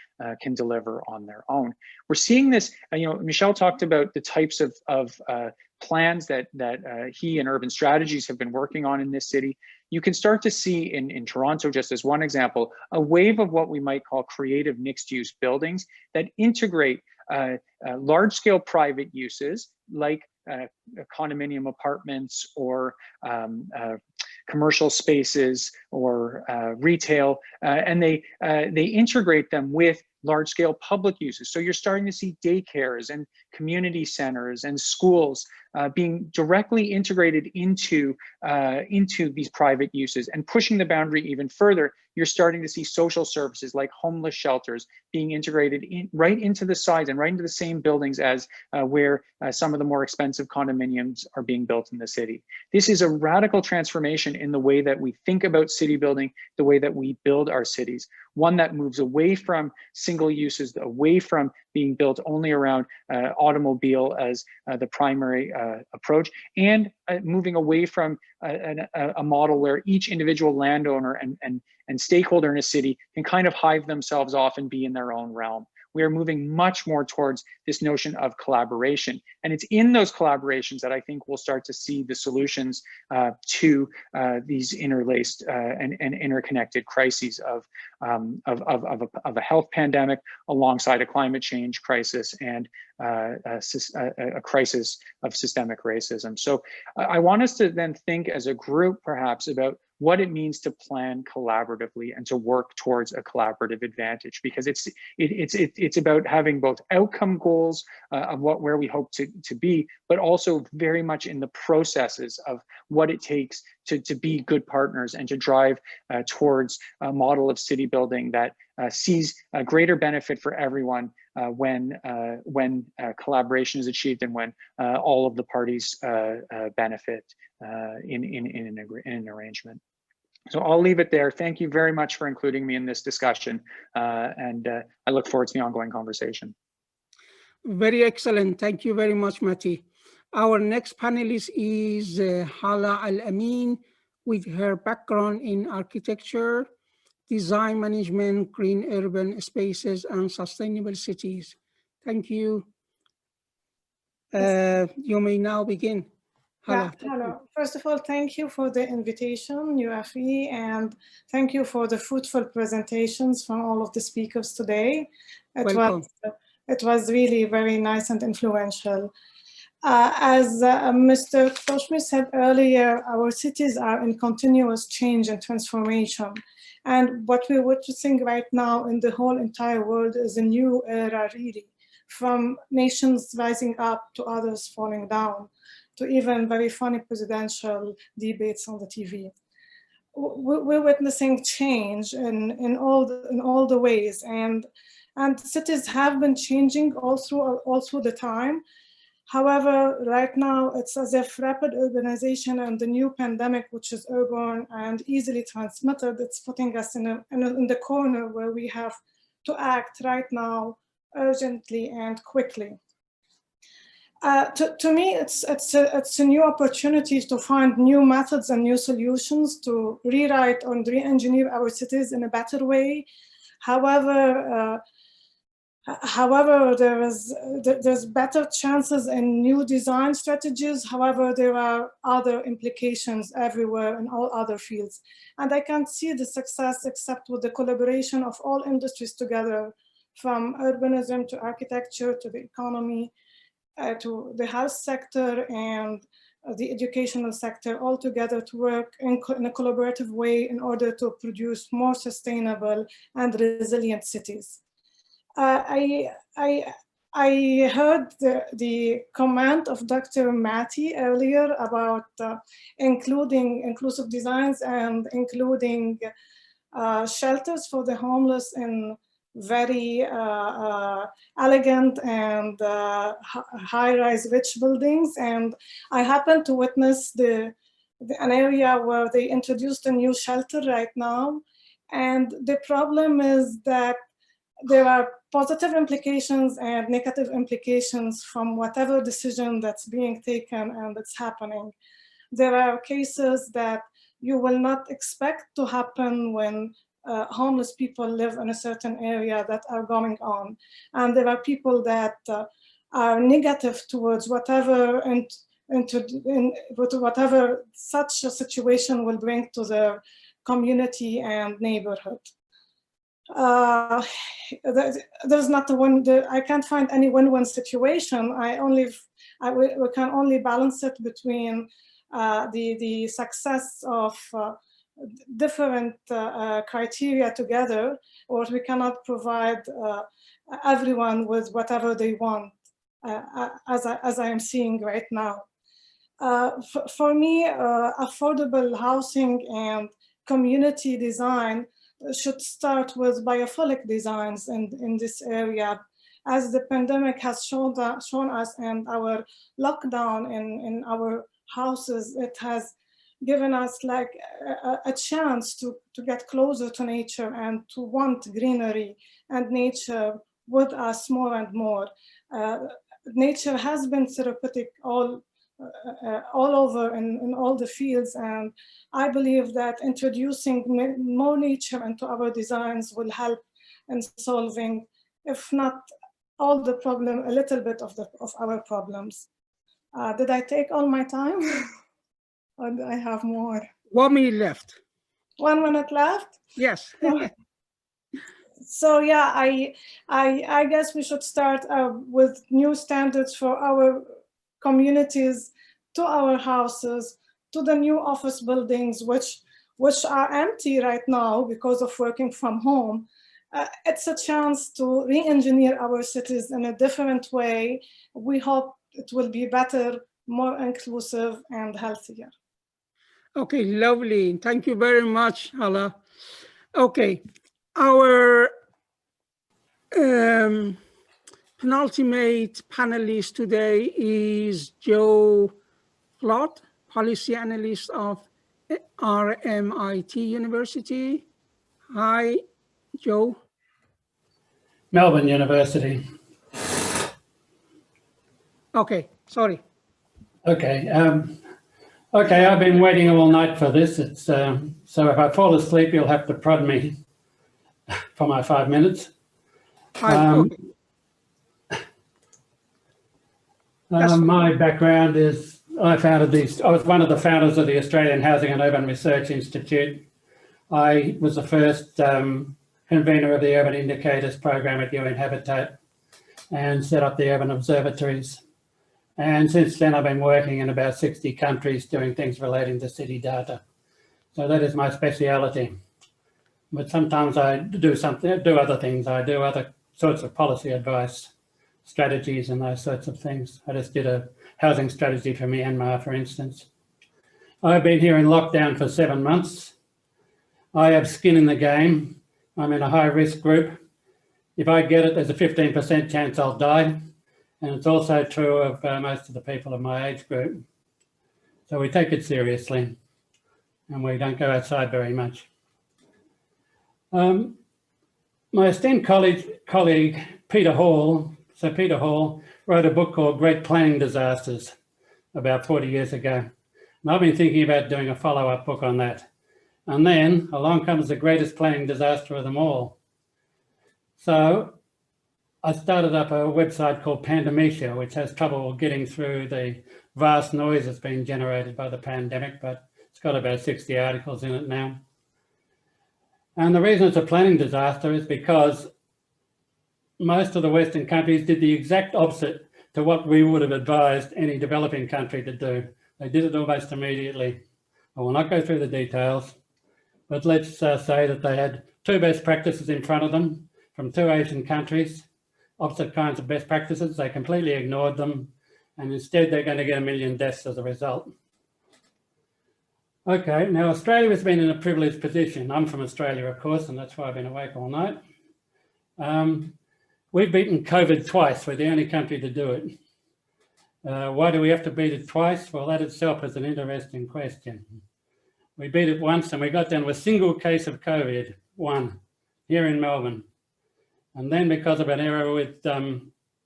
can deliver on their own. We're seeing this, Michel talked about the types of plans that he and Urban Strategies have been working on in this city. You can start to see in Toronto, just as one example, a wave of what we might call creative mixed-use buildings that integrate large-scale private uses like condominium apartments or commercial spaces or retail, and they integrate them with large-scale public uses. So you're starting to see daycares and community centers and schools being directly integrated into these private uses. And pushing the boundary even further, you're starting to see social services like homeless shelters being integrated right into the sides and right into the same buildings as where some of the more expensive condominiums are being built in the city. This is a radical transformation in the way that we think about city building, the way that we build our cities. One that moves away from single uses, away from being built only around automobile as the primary approach, and moving away from a model where each individual landowner and stakeholder in a city can kind of hive themselves off and be in their own realm. We are moving much more towards this notion of collaboration. And it's in those collaborations that I think we'll start to see the solutions to these interlaced and interconnected crises of a health pandemic alongside a climate change crisis and a crisis of systemic racism. So I want us to then think as a group perhaps about what it means to plan collaboratively and to work towards a collaborative advantage, because it's about having both outcome goals of where we hope to be, but also very much in the processes of what it takes to be good partners and to drive towards a model of city building that sees a greater benefit for everyone when collaboration is achieved and when all of the parties benefit in an arrangement. So I'll leave it there. Thank you very much for including me in this discussion, and I look forward to the ongoing conversation. Very excellent. Thank you very much, Mati. Our next panelist is Hala Al-Amin, with her background in architecture, design management, green urban spaces, and sustainable cities. Thank you. You may now begin. Yeah, hello. First of all, thank you for the invitation, UFE, and thank you for the fruitful presentations from all of the speakers today. It was really very nice and influential. As Mr. Toshmi said earlier, our cities are in continuous change and transformation. And what we're witnessing right now in the whole entire world is a new era, really, from nations rising up to others falling down, to even very funny presidential debates on the TV. We're witnessing change in all the ways, and cities have been changing all through the time. However, right now it's as if rapid urbanization and the new pandemic, which is urban and easily transmitted, it's putting us in the corner where we have to act right now, urgently and quickly. To me, it's a new opportunity to find new methods and new solutions to rewrite and re-engineer our cities in a better way. However, there's better chances in new design strategies. However, there are other implications everywhere in all other fields. And I can't see the success except with the collaboration of all industries together, from urbanism to architecture to the economy, to the health sector and the educational sector, all together to work in a collaborative way in order to produce more sustainable and resilient cities. I heard the comment of Dr. Mati earlier about including inclusive designs and including shelters for the homeless in very elegant and high-rise rich buildings. And I happened to witness an area where they introduced a new shelter right now. And the problem is that there are positive implications and negative implications from whatever decision that's being taken and that's happening. There are cases that you will not expect to happen when homeless people live in a certain area that are going on. And there are people that are negative towards whatever whatever such a situation will bring to their community and neighborhood. There's not I can't find any win-win situation. we can only balance it between the success of different criteria together, or we cannot provide everyone with whatever they want, as I am seeing right now. For me, affordable housing and community design should start with biophilic designs in this area. As the pandemic has shown us, and our lockdown in our houses, it has given us like a chance to get closer to nature and to want greenery and nature with us more and more. Nature has been therapeutic all over in all the fields, and I believe that introducing more nature into our designs will help in solving, if not all the problem, a little bit of our problems. Did I take all my time? Or do I have more? 1 minute left. 1 minute left? Yes. So yeah, I guess we should start with new standards for our communities, to our houses, to the new office buildings, which are empty right now because of working from home. It's a chance to re-engineer our cities in a different way. We hope it will be better, more inclusive, and healthier. Okay, lovely. Thank you very much, Hala. Okay, our penultimate panelist today is Joe Flott, policy analyst of RMIT University. Hi, Joe. Melbourne University. Okay, sorry. Okay. Okay, I've been waiting all night for this. It's so if I fall asleep, you'll have to prod me for my 5 minutes. My background is I was one of the founders of the Australian Housing and Urban Research Institute. I was the first convener of the Urban Indicators program at UN Habitat and set up the urban observatories. And since then, I've been working in about 60 countries doing things relating to city data. So that is my speciality. But sometimes I do other things. I do other sorts of policy advice, strategies and those sorts of things. I just did a housing strategy for Myanmar, for instance. I've been here in lockdown for 7 months. I have skin in the game. I'm in a high risk group. If I get it, there's a 15% chance I'll die. And it's also true of most of the people of my age group. So we take it seriously and we don't go outside very much. My esteemed colleague, Peter Hall, wrote a book called Great Planning Disasters about 40 years ago. And I've been thinking about doing a follow-up book on that. And then along comes the greatest planning disaster of them all. So I started up a website called Pandemecia, which has trouble getting through the vast noise that's been generated by the pandemic, but it's got about 60 articles in it now. And the reason it's a planning disaster is because most of the Western countries did the exact opposite to what we would have advised any developing country to do. They did it almost immediately. I will not go through the details, but let's say that they had 2 best practices in front of them from 2 Asian countries, opposite kinds of best practices. They completely ignored them, and instead they're going to get 1 million deaths as a result. Okay, now Australia has been in a privileged position. I'm from Australia, of course, and that's why I've been awake all night. We've beaten COVID twice. We're the only country to do it. Why do we have to beat it twice? Well, that itself is an interesting question. We beat it once and we got down to a single case of COVID, 1, here in Melbourne. And then because of an error with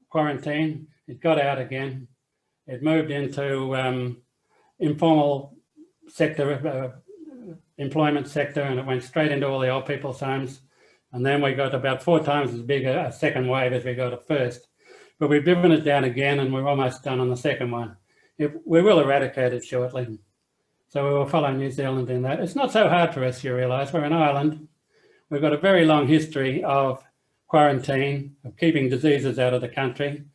quarantine, it got out again. It moved into informal sector, employment sector, and it went straight into all the old people's homes. And then we got about 4 times as big a second wave as we got at first. But we've driven it down again and we're almost done on the second one. We will eradicate it shortly. So we will follow New Zealand in that. It's not so hard for us, you realise. We're an island. We've got a very long history of quarantine, of keeping diseases out of the country.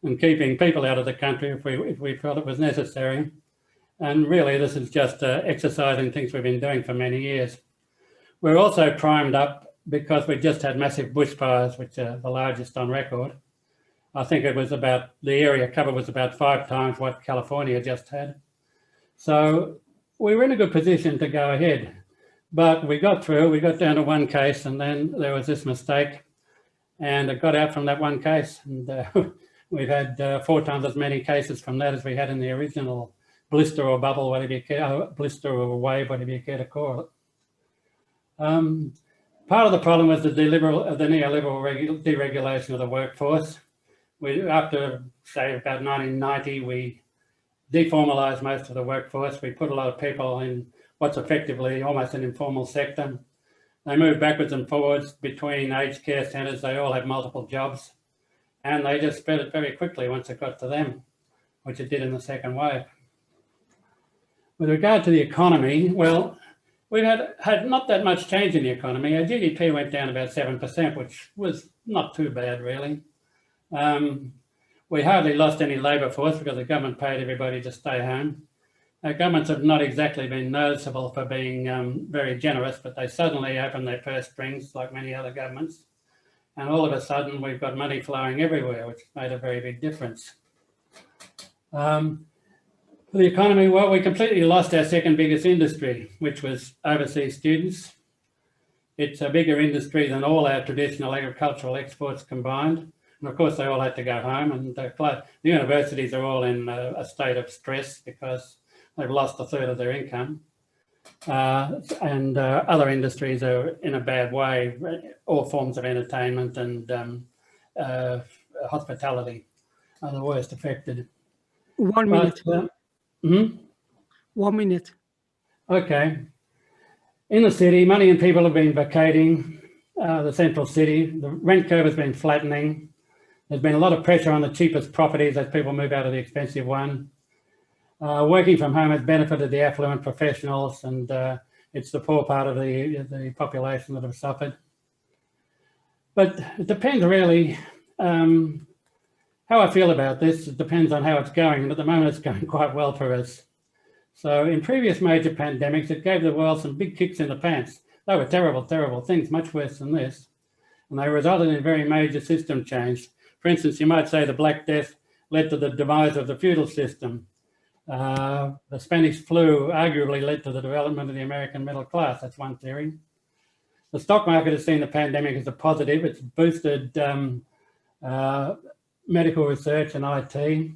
and keeping people out of the country if we felt it was necessary. And really, this is just exercising things we've been doing for many years. We're also primed up because we just had massive bushfires, which are the largest on record. I think it was about, the area covered was about 5 times what California just had. So we were in a good position to go ahead, but we got through, we got down to 1 case, and then there was this mistake, and it got out from that 1 case. And we've had 4 times as many cases from that as we had in the original blister or bubble, whatever you care, blister or wave, whatever you care to call it. Part of the problem was the neoliberal deregulation of the workforce. After, say, about 1990, we deformalised most of the workforce. We put a lot of people in what's effectively almost an informal sector. They moved backwards and forwards between aged care centres. They all had multiple jobs, and they just spent it very quickly once it got to them, which it did in the second wave. With regard to the economy, well, we've had not that much change in the economy. Our GDP went down about 7%, which was not too bad, really. We hardly lost any labour force because the government paid everybody to stay home. Our governments have not exactly been noticeable for being very generous, but they suddenly opened their purse strings like many other governments. And all of a sudden, we've got money flowing everywhere, which made a very big difference. For the economy, well, we completely lost our second biggest industry, which was overseas students. It's a bigger industry than all our traditional agricultural exports combined. And of course, they all had to go home, and the universities are all in a state of stress because they've lost 1/3 of their income. And other industries are in a bad way. All forms of entertainment and hospitality are the worst affected. 1 minute. 1 minute. Okay. In the city, money and people have been vacating the central city. The rent curve has been flattening. There's been a lot of pressure on the cheapest properties as people move out of the expensive one. Working from home has benefited the affluent professionals, and it's the poor part of the population that have suffered. But it depends really how I feel about this. It depends on how it's going, and at the moment it's going quite well for us. So in previous major pandemics, it gave the world some big kicks in the pants. They were terrible, terrible things, much worse than this. And they resulted in very major system change. For instance, you might say the Black Death led to the demise of the feudal system. The Spanish flu arguably led to the development of the American middle class. That's one theory. The stock market has seen the pandemic as a positive. It's boosted medical research and IT.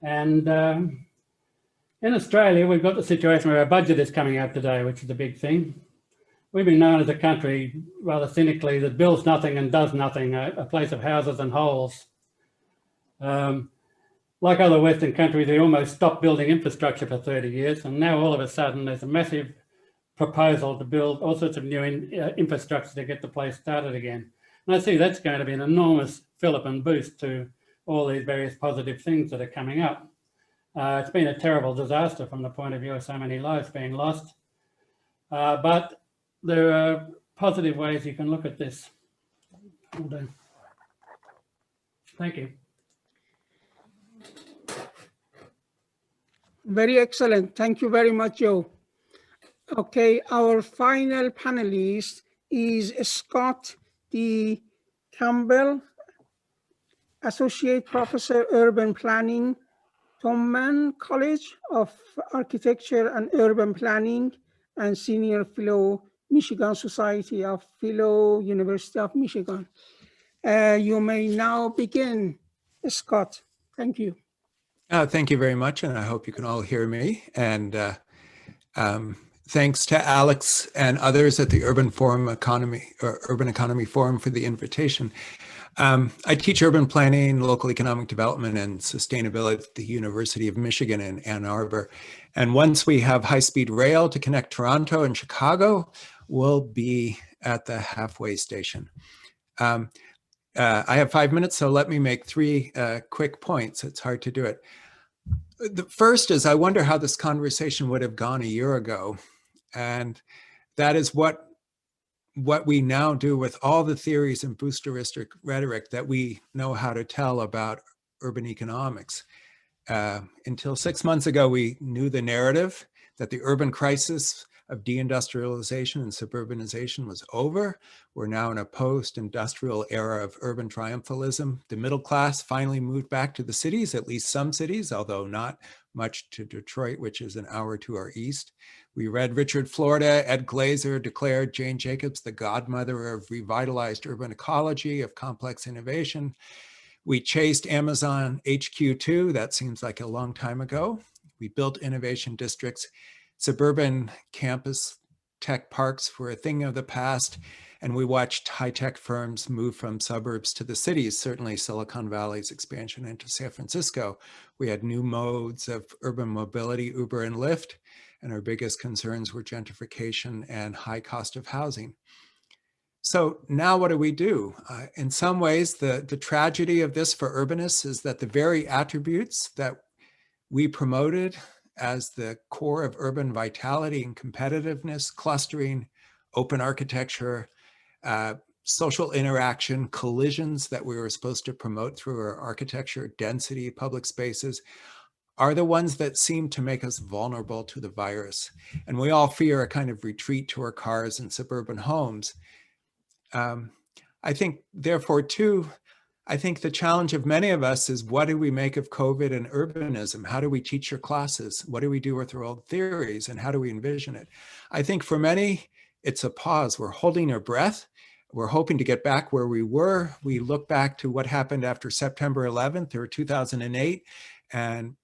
And in Australia, we've got the situation where our budget is coming out today, which is a big thing. We've been known as a country, rather cynically, that builds nothing and does nothing, a place of houses and holes. Like other Western countries, we almost stopped building infrastructure for 30 years, and now all of a sudden there's a massive proposal to build all sorts of new infrastructure to get the place started again. And I see that's going to be an enormous fillip and boost to all these various positive things that are coming up. It's been a terrible disaster from the point of view of so many lives being lost. But there are positive ways you can look at this. Thank you. Very excellent. Thank you very much, Joe. Okay, our final panelist is Scott D. Campbell, Associate Professor, Urban Planning, Thoman College of Architecture and Urban Planning, and Senior Fellow, Michigan Society of Fellow, University of Michigan. You may now begin, Scott. Thank you. Thank you very much, and I hope you can all hear me. And thanks to Alex and others at the Urban Economy Forum for the invitation. I teach urban planning, local economic development, and sustainability at the University of Michigan in Ann Arbor. And once we have high-speed rail to connect Toronto and Chicago, we'll be at the halfway station. I have 5 minutes, so let me make 3 quick points. It's hard to do it. The first is I wonder how this conversation would have gone a year ago. And that is what we now do with all the theories and boosteristic rhetoric that we know how to tell about urban economics. Until 6 months ago, we knew the narrative that the urban crisis of deindustrialization and suburbanization was over. We're now in a post-industrial era of urban triumphalism. The middle class finally moved back to the cities, at least some cities, although not much to Detroit, which is an hour to our east. We read Richard Florida. Ed Glazer declared Jane Jacobs the godmother of revitalized urban ecology, of complex innovation. We chased Amazon HQ2. That seems like a long time ago. We built innovation districts. Suburban campus tech parks were a thing of the past, and we watched high-tech firms move from suburbs to the cities, certainly Silicon Valley's expansion into San Francisco. We had new modes of urban mobility, Uber and Lyft, and our biggest concerns were gentrification and high cost of housing. So now what do? In some ways, the tragedy of this for urbanists is that the very attributes that we promoted as the core of urban vitality and competitiveness, clustering, open architecture, social interaction, collisions that we were supposed to promote through our architecture, density, public spaces, are the ones that seem to make us vulnerable to the virus. And we all fear a kind of retreat to our cars and suburban homes. I think, therefore, too, I think the challenge of many of us is, what do we make of COVID and urbanism? How do we teach your classes? What do we do with our old theories, and how do we envision it? I think for many, it's a pause. We're holding our breath. We're hoping to get back where we were. We look back to what happened after September 11th or 2008, and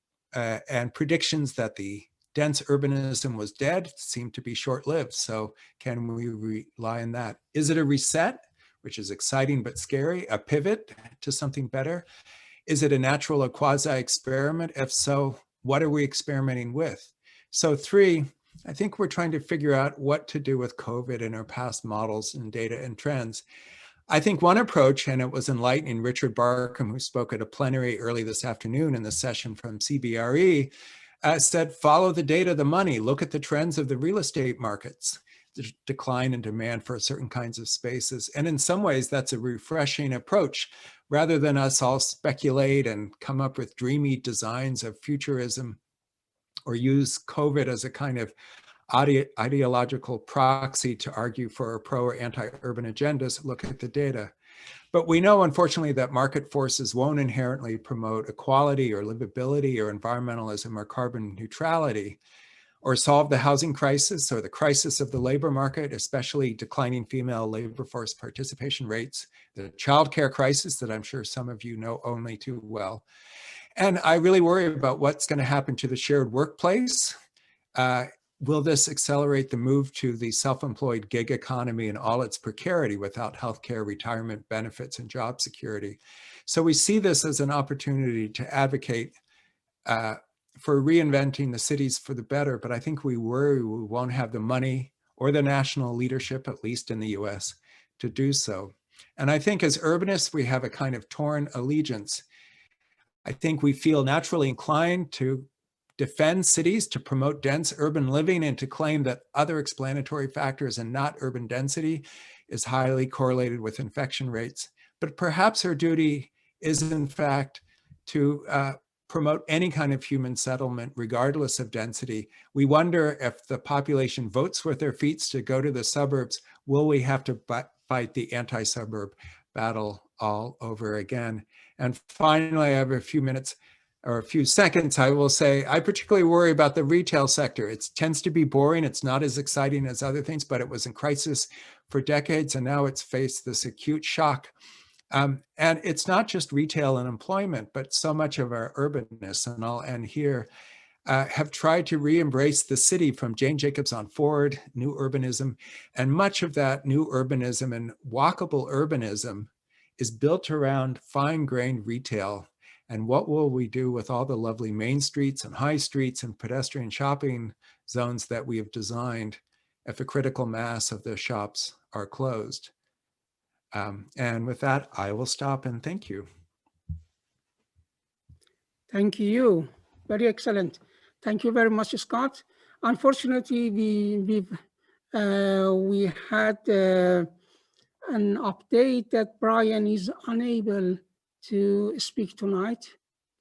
predictions that the dense urbanism was dead seem to be short-lived. So can we rely on that? Is it a reset, which is exciting but scary, a pivot to something better? Is it a natural or quasi-experiment? If so, what are we experimenting with? So 3, I think we're trying to figure out what to do with COVID in our past models and data and trends. I think one approach, and it was enlightening, Richard Barkham, who spoke at a plenary early this afternoon in the session from CBRE, said, follow the data, the money, look at the trends of the real estate markets, the decline in demand for certain kinds of spaces. And in some ways, that's a refreshing approach. Rather than us all speculate and come up with dreamy designs of futurism, or use COVID as a kind of ideological proxy to argue for pro or anti-urban agendas, look at the data. But we know, unfortunately, that market forces won't inherently promote equality or livability or environmentalism or carbon neutrality, or solve the housing crisis or the crisis of the labor market, especially declining female labor force participation rates, the childcare crisis that I'm sure some of you know only too well. And I really worry about what's going to happen to the shared workplace. Will this accelerate the move to the self-employed gig economy and all its precarity without healthcare, retirement benefits, and job security? So we see this as an opportunity to advocate for reinventing the cities for the better, but I think we worry we won't have the money or the national leadership, at least in the US, to do so. And I think as urbanists, we have a kind of torn allegiance. I think we feel naturally inclined to defend cities, to promote dense urban living, and to claim that other explanatory factors and not urban density is highly correlated with infection rates. But perhaps our duty is, in fact, to promote any kind of human settlement, regardless of density. We wonder if the population votes with their feet to go to the suburbs, will we have to fight the anti-suburb battle all over again? And finally, I have a few minutes or a few seconds. I will say, I particularly worry about the retail sector. It tends to be boring. It's not as exciting as other things, but it was in crisis for decades, and now it's faced this acute shock. And it's not just retail and employment, but so much of our urbanness, and I'll end here, have tried to re-embrace the city from Jane Jacobs on forward, new urbanism, and much of that new urbanism and walkable urbanism is built around fine-grained retail. And what will we do with all the lovely main streets and high streets and pedestrian shopping zones that we have designed if a critical mass of the shops are closed? And with that, I will stop and thank you. Thank you. Very excellent. Thank you very much, Scott. Unfortunately, we had an update that Brian is unable to speak tonight.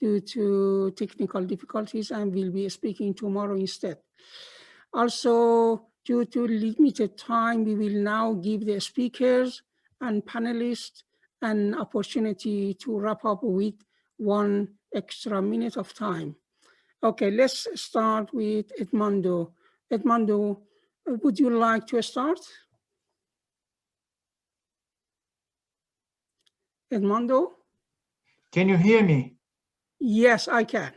due to technical difficulties and will be speaking tomorrow instead. Also, due to limited time, we will now give the speakers and panelists an opportunity to wrap up with 1 extra minute of time. Okay, let's start with Edmondo. Edmondo, would you like to start? Edmondo? Can you hear me? Yes, I can.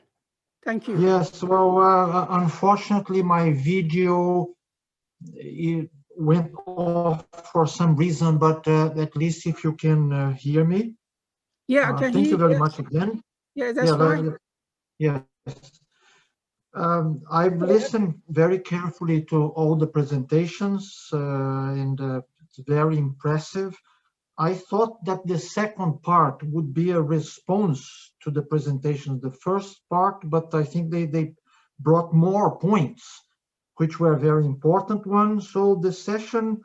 Thank you. Yes, well, unfortunately, my video it went off for some reason, but at least if you can hear me. Yeah, I can thank hear you very yes. much again. Yeah, that's fine. Yes. I've listened very carefully to all the presentations and it's very impressive. I thought that the second part would be a response to the presentation, the first part, but I think they brought more points, which were very important ones. So the session,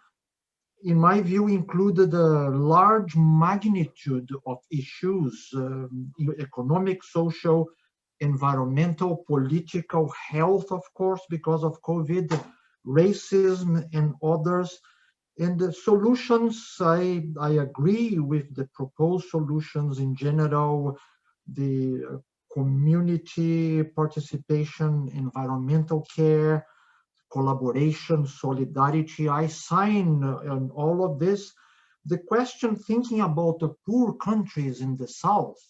in my view, included a large magnitude of issues, economic, social, environmental, political, health, of course, because of COVID, racism, and others. And the solutions, I agree with the proposed solutions in general, the community participation, environmental care, collaboration, solidarity. I sign on all of this. The question, thinking about the poor countries in the South,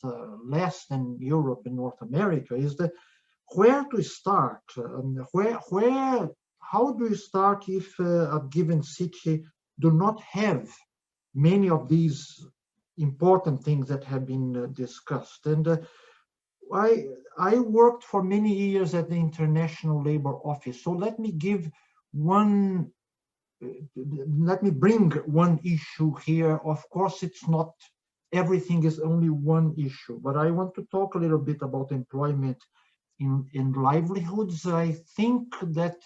less than Europe and North America, is that where to start? How do you start if a given city do not have many of these important things that have been discussed? And I worked for many years at the International Labor Office. So let me bring one issue here. Of course, it's not everything is only one issue, but I want to talk a little bit about employment in livelihoods. I think that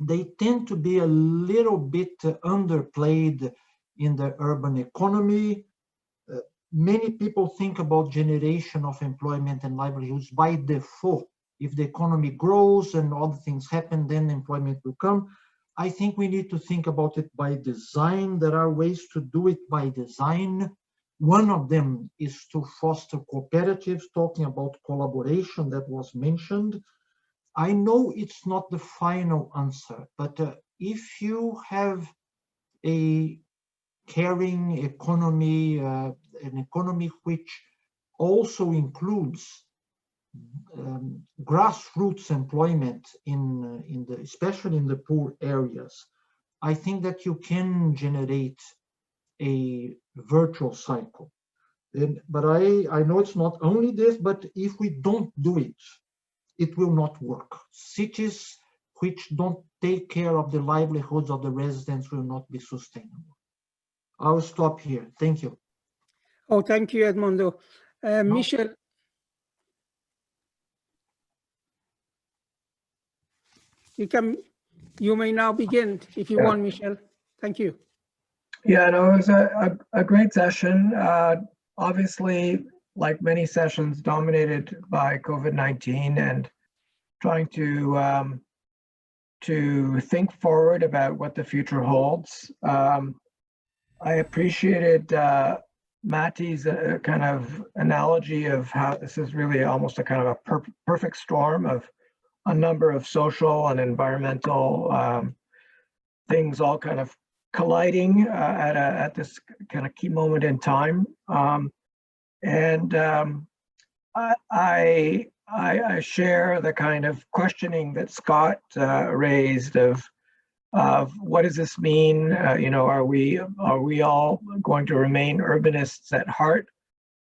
they tend to be a little bit underplayed in the urban economy. Many people think about generation of employment and livelihoods by default. If the economy grows and other things happen, then employment will come. I think we need to think about it by design. There are ways to do it by design. One of them is to foster cooperatives, talking about collaboration that was mentioned. I know it's not the final answer, but if you have a caring economy, an economy which also includes grassroots employment especially in the poor areas, I think that you can generate a virtual cycle. But I know it's not only this, but if we don't do it, it will not work. Cities which don't take care of the livelihoods of the residents will not be sustainable. I'll stop here. Thank you. Oh, thank you, Edmondo. Michel. You may now begin if you want, Michel. Thank you. Yeah, no, it was a great session. Obviously, like many sessions, dominated by COVID-19 and trying to think forward about what the future holds. I appreciated Matty's kind of analogy of how this is really almost a kind of a perfect storm of a number of social and environmental things all kind of colliding at this kind of key moment in time. I share the kind of questioning that Scott raised of what does this mean? Are we all going to remain urbanists at heart,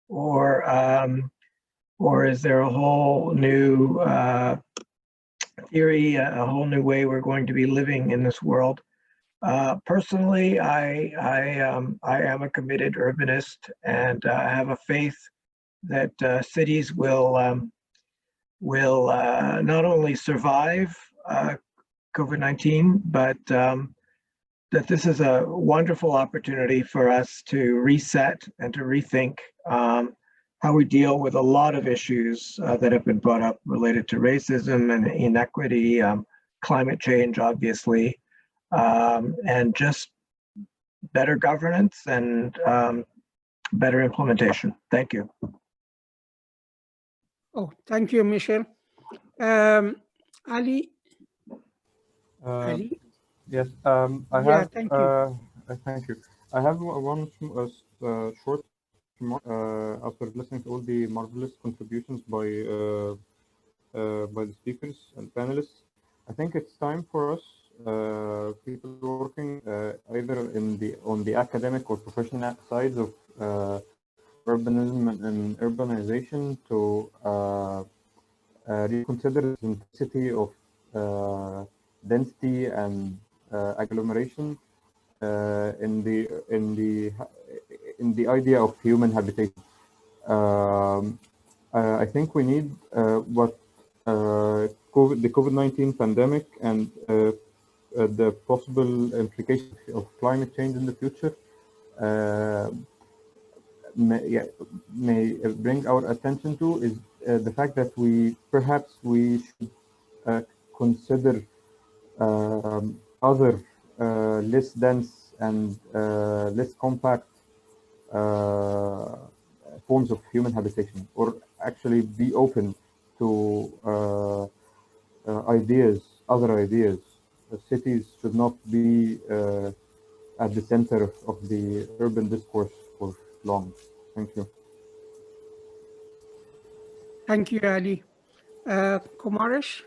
or is there a whole new theory, a whole new way we're going to be living in this world? Personally, I am a committed urbanist, and I have a faith that cities will not only survive COVID-19, but that this is a wonderful opportunity for us to reset and to rethink how we deal with a lot of issues that have been brought up related to racism and inequity, climate change, obviously, and just better governance and better implementation. Thank you. Oh, thank you, Michel. Ali? Ali? Yes, I Yeah, have. thank you. Thank you. I have one short remark after listening to all the marvelous contributions by the speakers and panelists. I think it's time for us, people working either on the academic or professional sides of urbanism and urbanization, to reconsider the simplicity of density and agglomeration in the idea of human habitation. I think we need what the COVID-19 pandemic and the possible implications of climate change in the future may bring our attention to, is the fact that we should consider other less dense and less compact forms of human habitation, or actually be open to other ideas. Cities should not be at the center of the urban discourse for long. Thank you. Thank you, Ali. Kumaresh?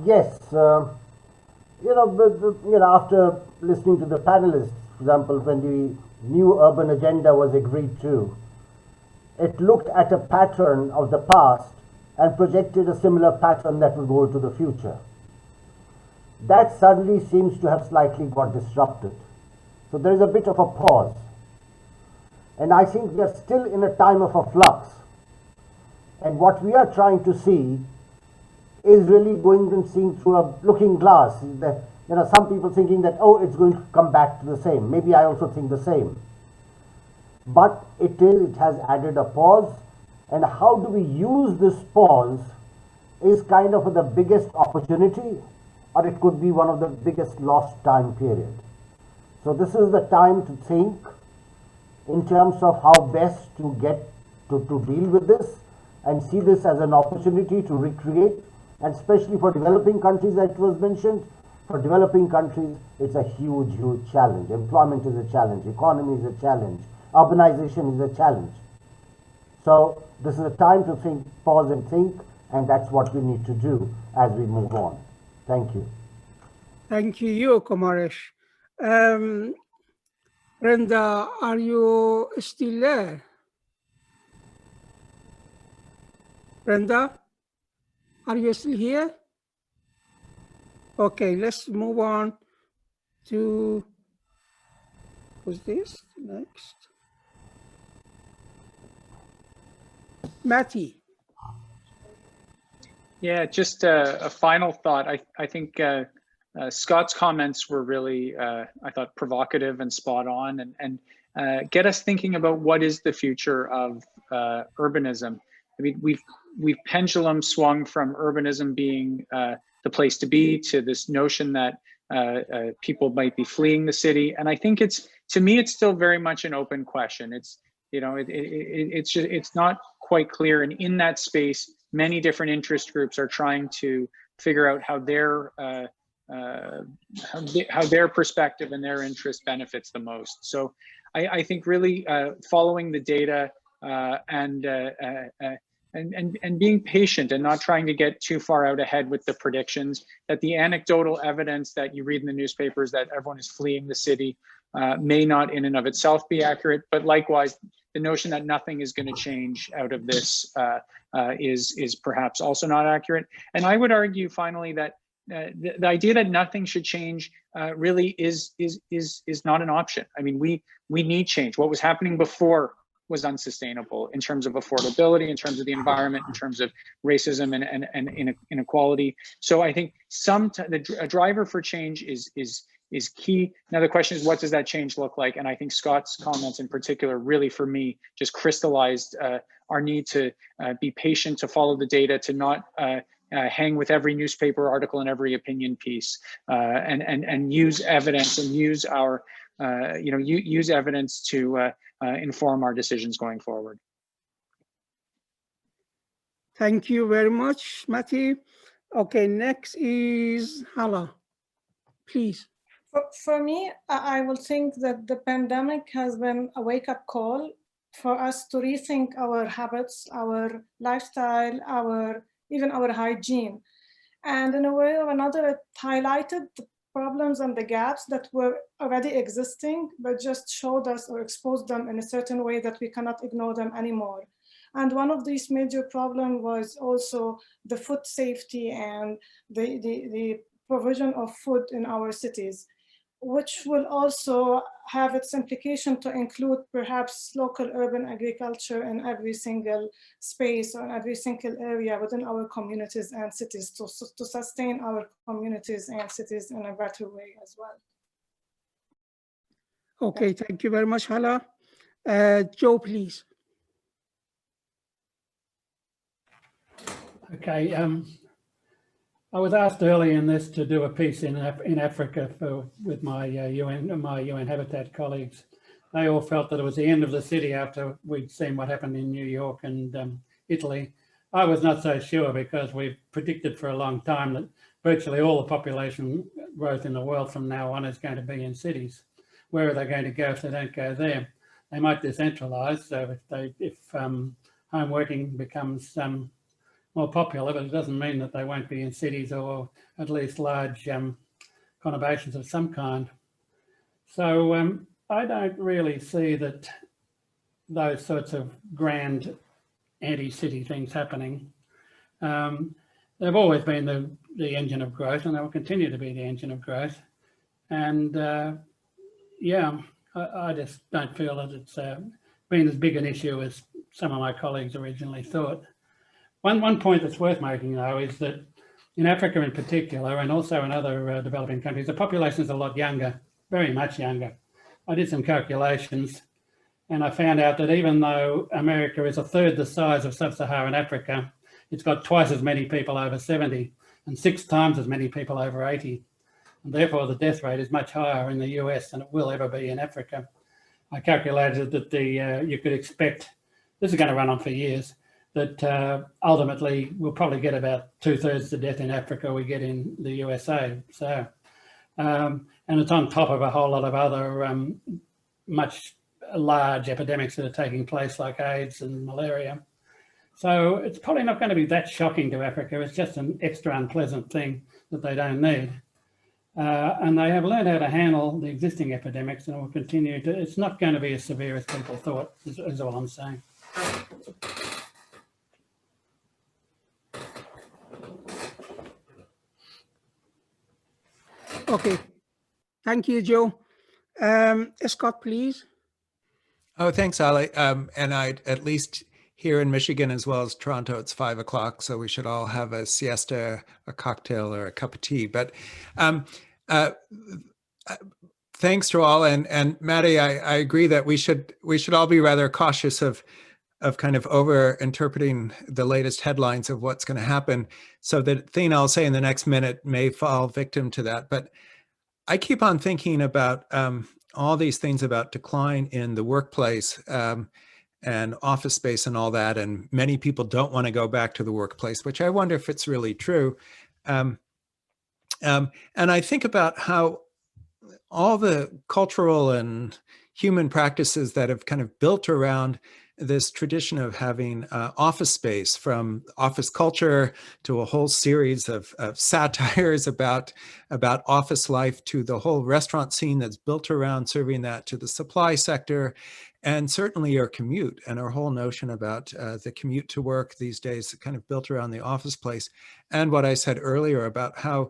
Yes, after listening to the panelists, for example, when the new urban agenda was agreed to, it looked at a pattern of the past and projected a similar pattern that will go into the future. That suddenly seems to have slightly got disrupted. So there is a bit of a pause. And I think we are still in a time of a flux. And what we are trying to see is really going and seeing through a looking glass. That, some people thinking that, oh, it's going to come back to the same. Maybe I also think the same. But it has added a pause. And how do we use this pause is kind of the biggest opportunity, or it could be one of the biggest lost time period. So this is the time to think in terms of how best to get to deal with this, and see this as an opportunity to recreate, and especially for developing countries, as it was mentioned. For developing countries, it's a huge, huge challenge. Employment is a challenge, economy is a challenge, urbanization is a challenge. So this is a time to think, pause and think, and that's what we need to do as we move on. Thank you. Thank you, Kumaresh. Brenda, are you still there? Brenda, are you still here? Okay, let's move on to, who's this next? Matty. Yeah, just a final thought. I think Scott's comments were really, I thought, provocative and spot on, and get us thinking about what is the future of urbanism. I mean, we've pendulum swung from urbanism being the place to be to this notion that people might be fleeing the city, and I think to me it's still very much an open question. It's it's not quite clear, and in that space, many different interest groups are trying to figure out how their perspective and their interest benefits the most. So I think really following the data and being patient and not trying to get too far out ahead with the predictions, that the anecdotal evidence that you read in the newspapers that everyone is fleeing the city may not in and of itself be accurate, but likewise, the notion that nothing is going to change out of this is perhaps also not accurate. And I would argue finally that the idea that nothing should change really is not an option. I mean, we need change. What was happening before was unsustainable in terms of affordability, in terms of the environment, in terms of racism and inequality. So I think a driver for change is is key. Now the question is, what does that change look like? And I think Scott's comments in particular really, for me, just crystallized our need to be patient, to follow the data, to not hang with every newspaper article and every opinion piece, and use evidence and use our, use evidence to inform our decisions going forward. Thank you very much, Matthew. Okay, next is Hala, please. For me, I will think that the pandemic has been a wake-up call for us to rethink our habits, our lifestyle, even our hygiene. And in a way or another, it highlighted the problems and the gaps that were already existing, but just showed us or exposed them in a certain way that we cannot ignore them anymore. And one of these major problems was also the food safety and the provision of food in our cities, which will also have its implication to include perhaps local urban agriculture in every single space or in every single area within our communities and cities to sustain our communities and cities in a better way as well. Okay, thank you very much, Hala. Joe, please. Okay, I was asked early in this to do a piece in Africa with my UN Habitat colleagues. They all felt that it was the end of the city after we'd seen what happened in New York and Italy. I was not so sure, because we've predicted for a long time that virtually all the population growth in the world from now on is going to be in cities. Where are they going to go if they don't go there? They might decentralize, so if home working becomes more popular, but it doesn't mean that they won't be in cities, or at least large conurbations of some kind. So I don't really see that those sorts of grand anti-city things happening. They've always been the engine of growth, and they will continue to be the engine of growth. And yeah, I just don't feel that it's been as big an issue as some of my colleagues originally thought. One point that's worth making, though, is that in Africa in particular, and also in other developing countries, the population is a lot younger, very much younger. I did some calculations, and I found out that even though America is a third the size of sub-Saharan Africa, it's got twice as many people over 70 and 6 times as many people over 80. And therefore, the death rate is much higher in the US than it will ever be in Africa. I calculated that you could expect, this is going to run on for years, that ultimately we'll probably get about 2/3 the death in Africa we get in the USA. So, and it's on top of a whole lot of other much large epidemics that are taking place, like AIDS and malaria. So it's probably not going to be that shocking to Africa. It's just an extra unpleasant thing that they don't need. And they have learned how to handle the existing epidemics, and will continue to. It's not going to be as severe as people thought, is all I'm saying. Okay, thank you, Joe. Scott, please. Oh, thanks, Ali. And at least here in Michigan, as well as Toronto, it's 5 o'clock, so we should all have a siesta, a cocktail, or a cup of tea. But thanks to all, and Maddie, I agree that we should all be rather cautious of kind of over interpreting the latest headlines of what's going to happen. So the thing I'll say in the next minute may fall victim to that. But I keep on thinking about all these things about decline in the workplace and office space and all that. And many people don't want to go back to the workplace, which I wonder if it's really true. And I think about how all the cultural and human practices that have kind of built around this tradition of having office space, from office culture to a whole series of satires about office life, to the whole restaurant scene that's built around serving that, to the supply sector, and certainly our commute and our whole notion about the commute to work these days, kind of built around the office place. And what I said earlier about how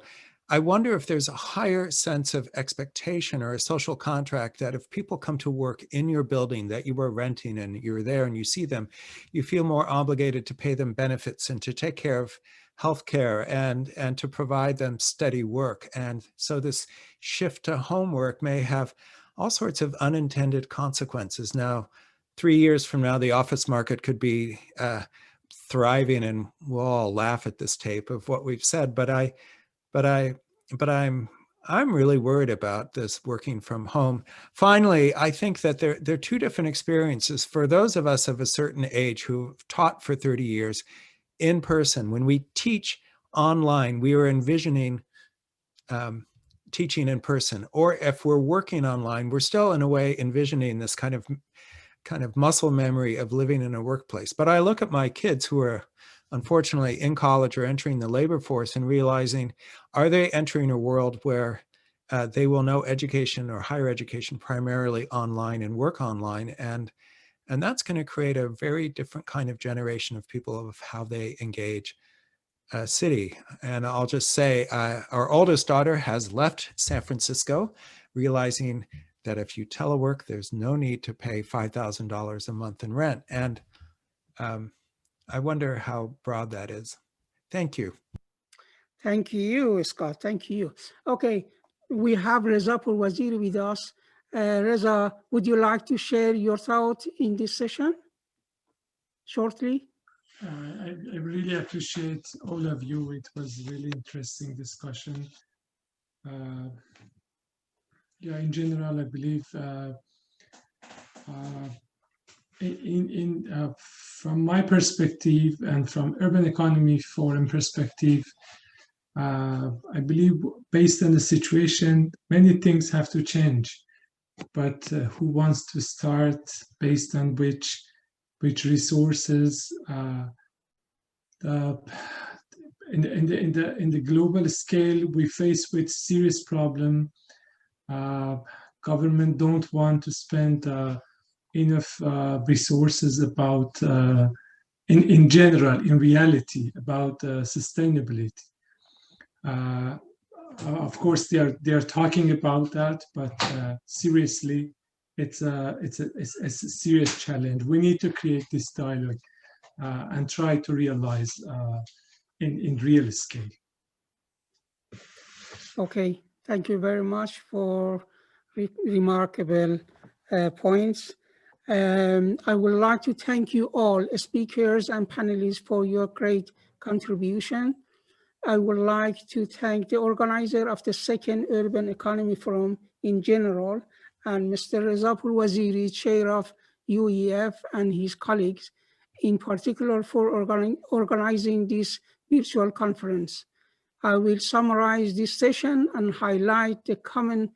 I wonder if there's a higher sense of expectation or a social contract that if people come to work in your building that you are renting and you're there and you see them, you feel more obligated to pay them benefits and to take care of healthcare and to provide them steady work. And so this shift to homework may have all sorts of unintended consequences. Now, 3 years from now, the office market could be thriving, and we'll all laugh at this tape of what we've said. But I'm really worried about this working from home. Finally, I think that there are two different experiences for those of us of a certain age who've taught for 30 years in person. When we teach online, we are envisioning teaching in person, or if we're working online, we're still in a way envisioning this kind of muscle memory of living in a workplace. But I look at my kids who are unfortunately in college or entering the labor force and realizing, are they entering a world where they will know education or higher education primarily online and work online? And that's going to create a very different kind of generation of people of how they engage city. And I'll just say our oldest daughter has left San Francisco, realizing that if you telework, there's no need to pay $5,000 a month in rent. And I wonder how broad that is. Thank you. Thank you, Scott. Thank you. Okay, we have Reza Pourwaziri with us. Reza, would you like to share your thoughts in this session shortly? I really appreciate all of you. It was really interesting discussion. Yeah, in general, I believe from my perspective and from Urban Economy Forum perspective, I believe based on the situation, many things have to change. But who wants to start based on which resources? In the global scale, we face with serious problem. Government don't want to spend enough resources about, in general, in reality, about sustainability. Of course, they are talking about that, but seriously, it's a serious challenge. We need to create this dialogue and try to realize in real scale. Okay, thank you very much for remarkable points. I would like to thank you all, speakers and panelists, for your great contribution. I would like to thank the organizer of the second Urban Economy Forum in general, and Mr. Reza Pourwaziri, chair of UEF, and his colleagues, in particular for organizing this virtual conference. I will summarize this session and highlight the common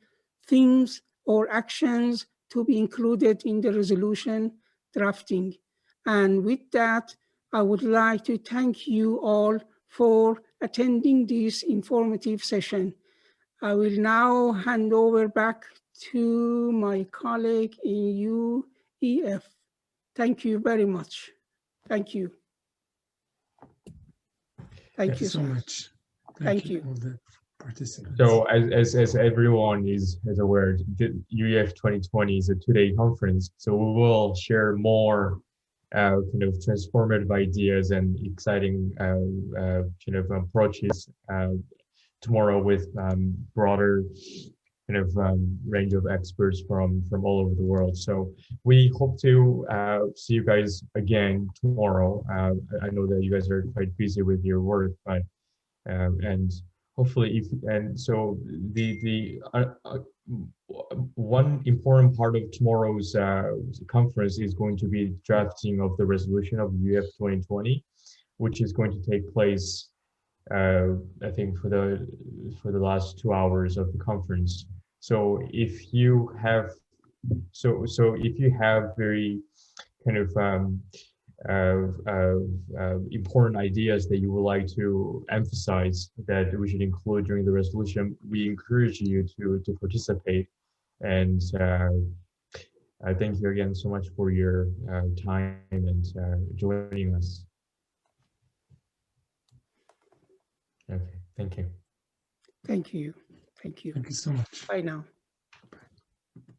themes or actions to be included in the resolution drafting. And with that, I would like to thank you all for attending this informative session. I will now hand over back to my colleague in UEF. Thank you very much. Thank you. Thank you so much. Thank you. All the participants. So as everyone is aware, the UEF 2020 is a two-day conference. So we will share more kind of transformative ideas and exciting kind of approaches tomorrow with broader kind of range of experts from all over the world. So we hope to see you guys again tomorrow. I know that you guys are quite busy with your work, but and hopefully so the one important part of tomorrow's conference is going to be drafting of the resolution of UEF 2020, which is going to take place I think for the last 2 hours of the conference. So if you have very kind of important ideas that you would like to emphasize that we should include during the resolution, we encourage you to participate. And I thank you again so much for your time and joining us. Okay, thank you. Thank you. Thank you. Thank you so much. Bye now.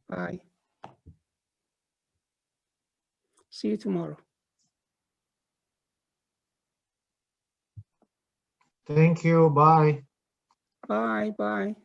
Bye. See you tomorrow. Thank you. Bye. Bye, bye.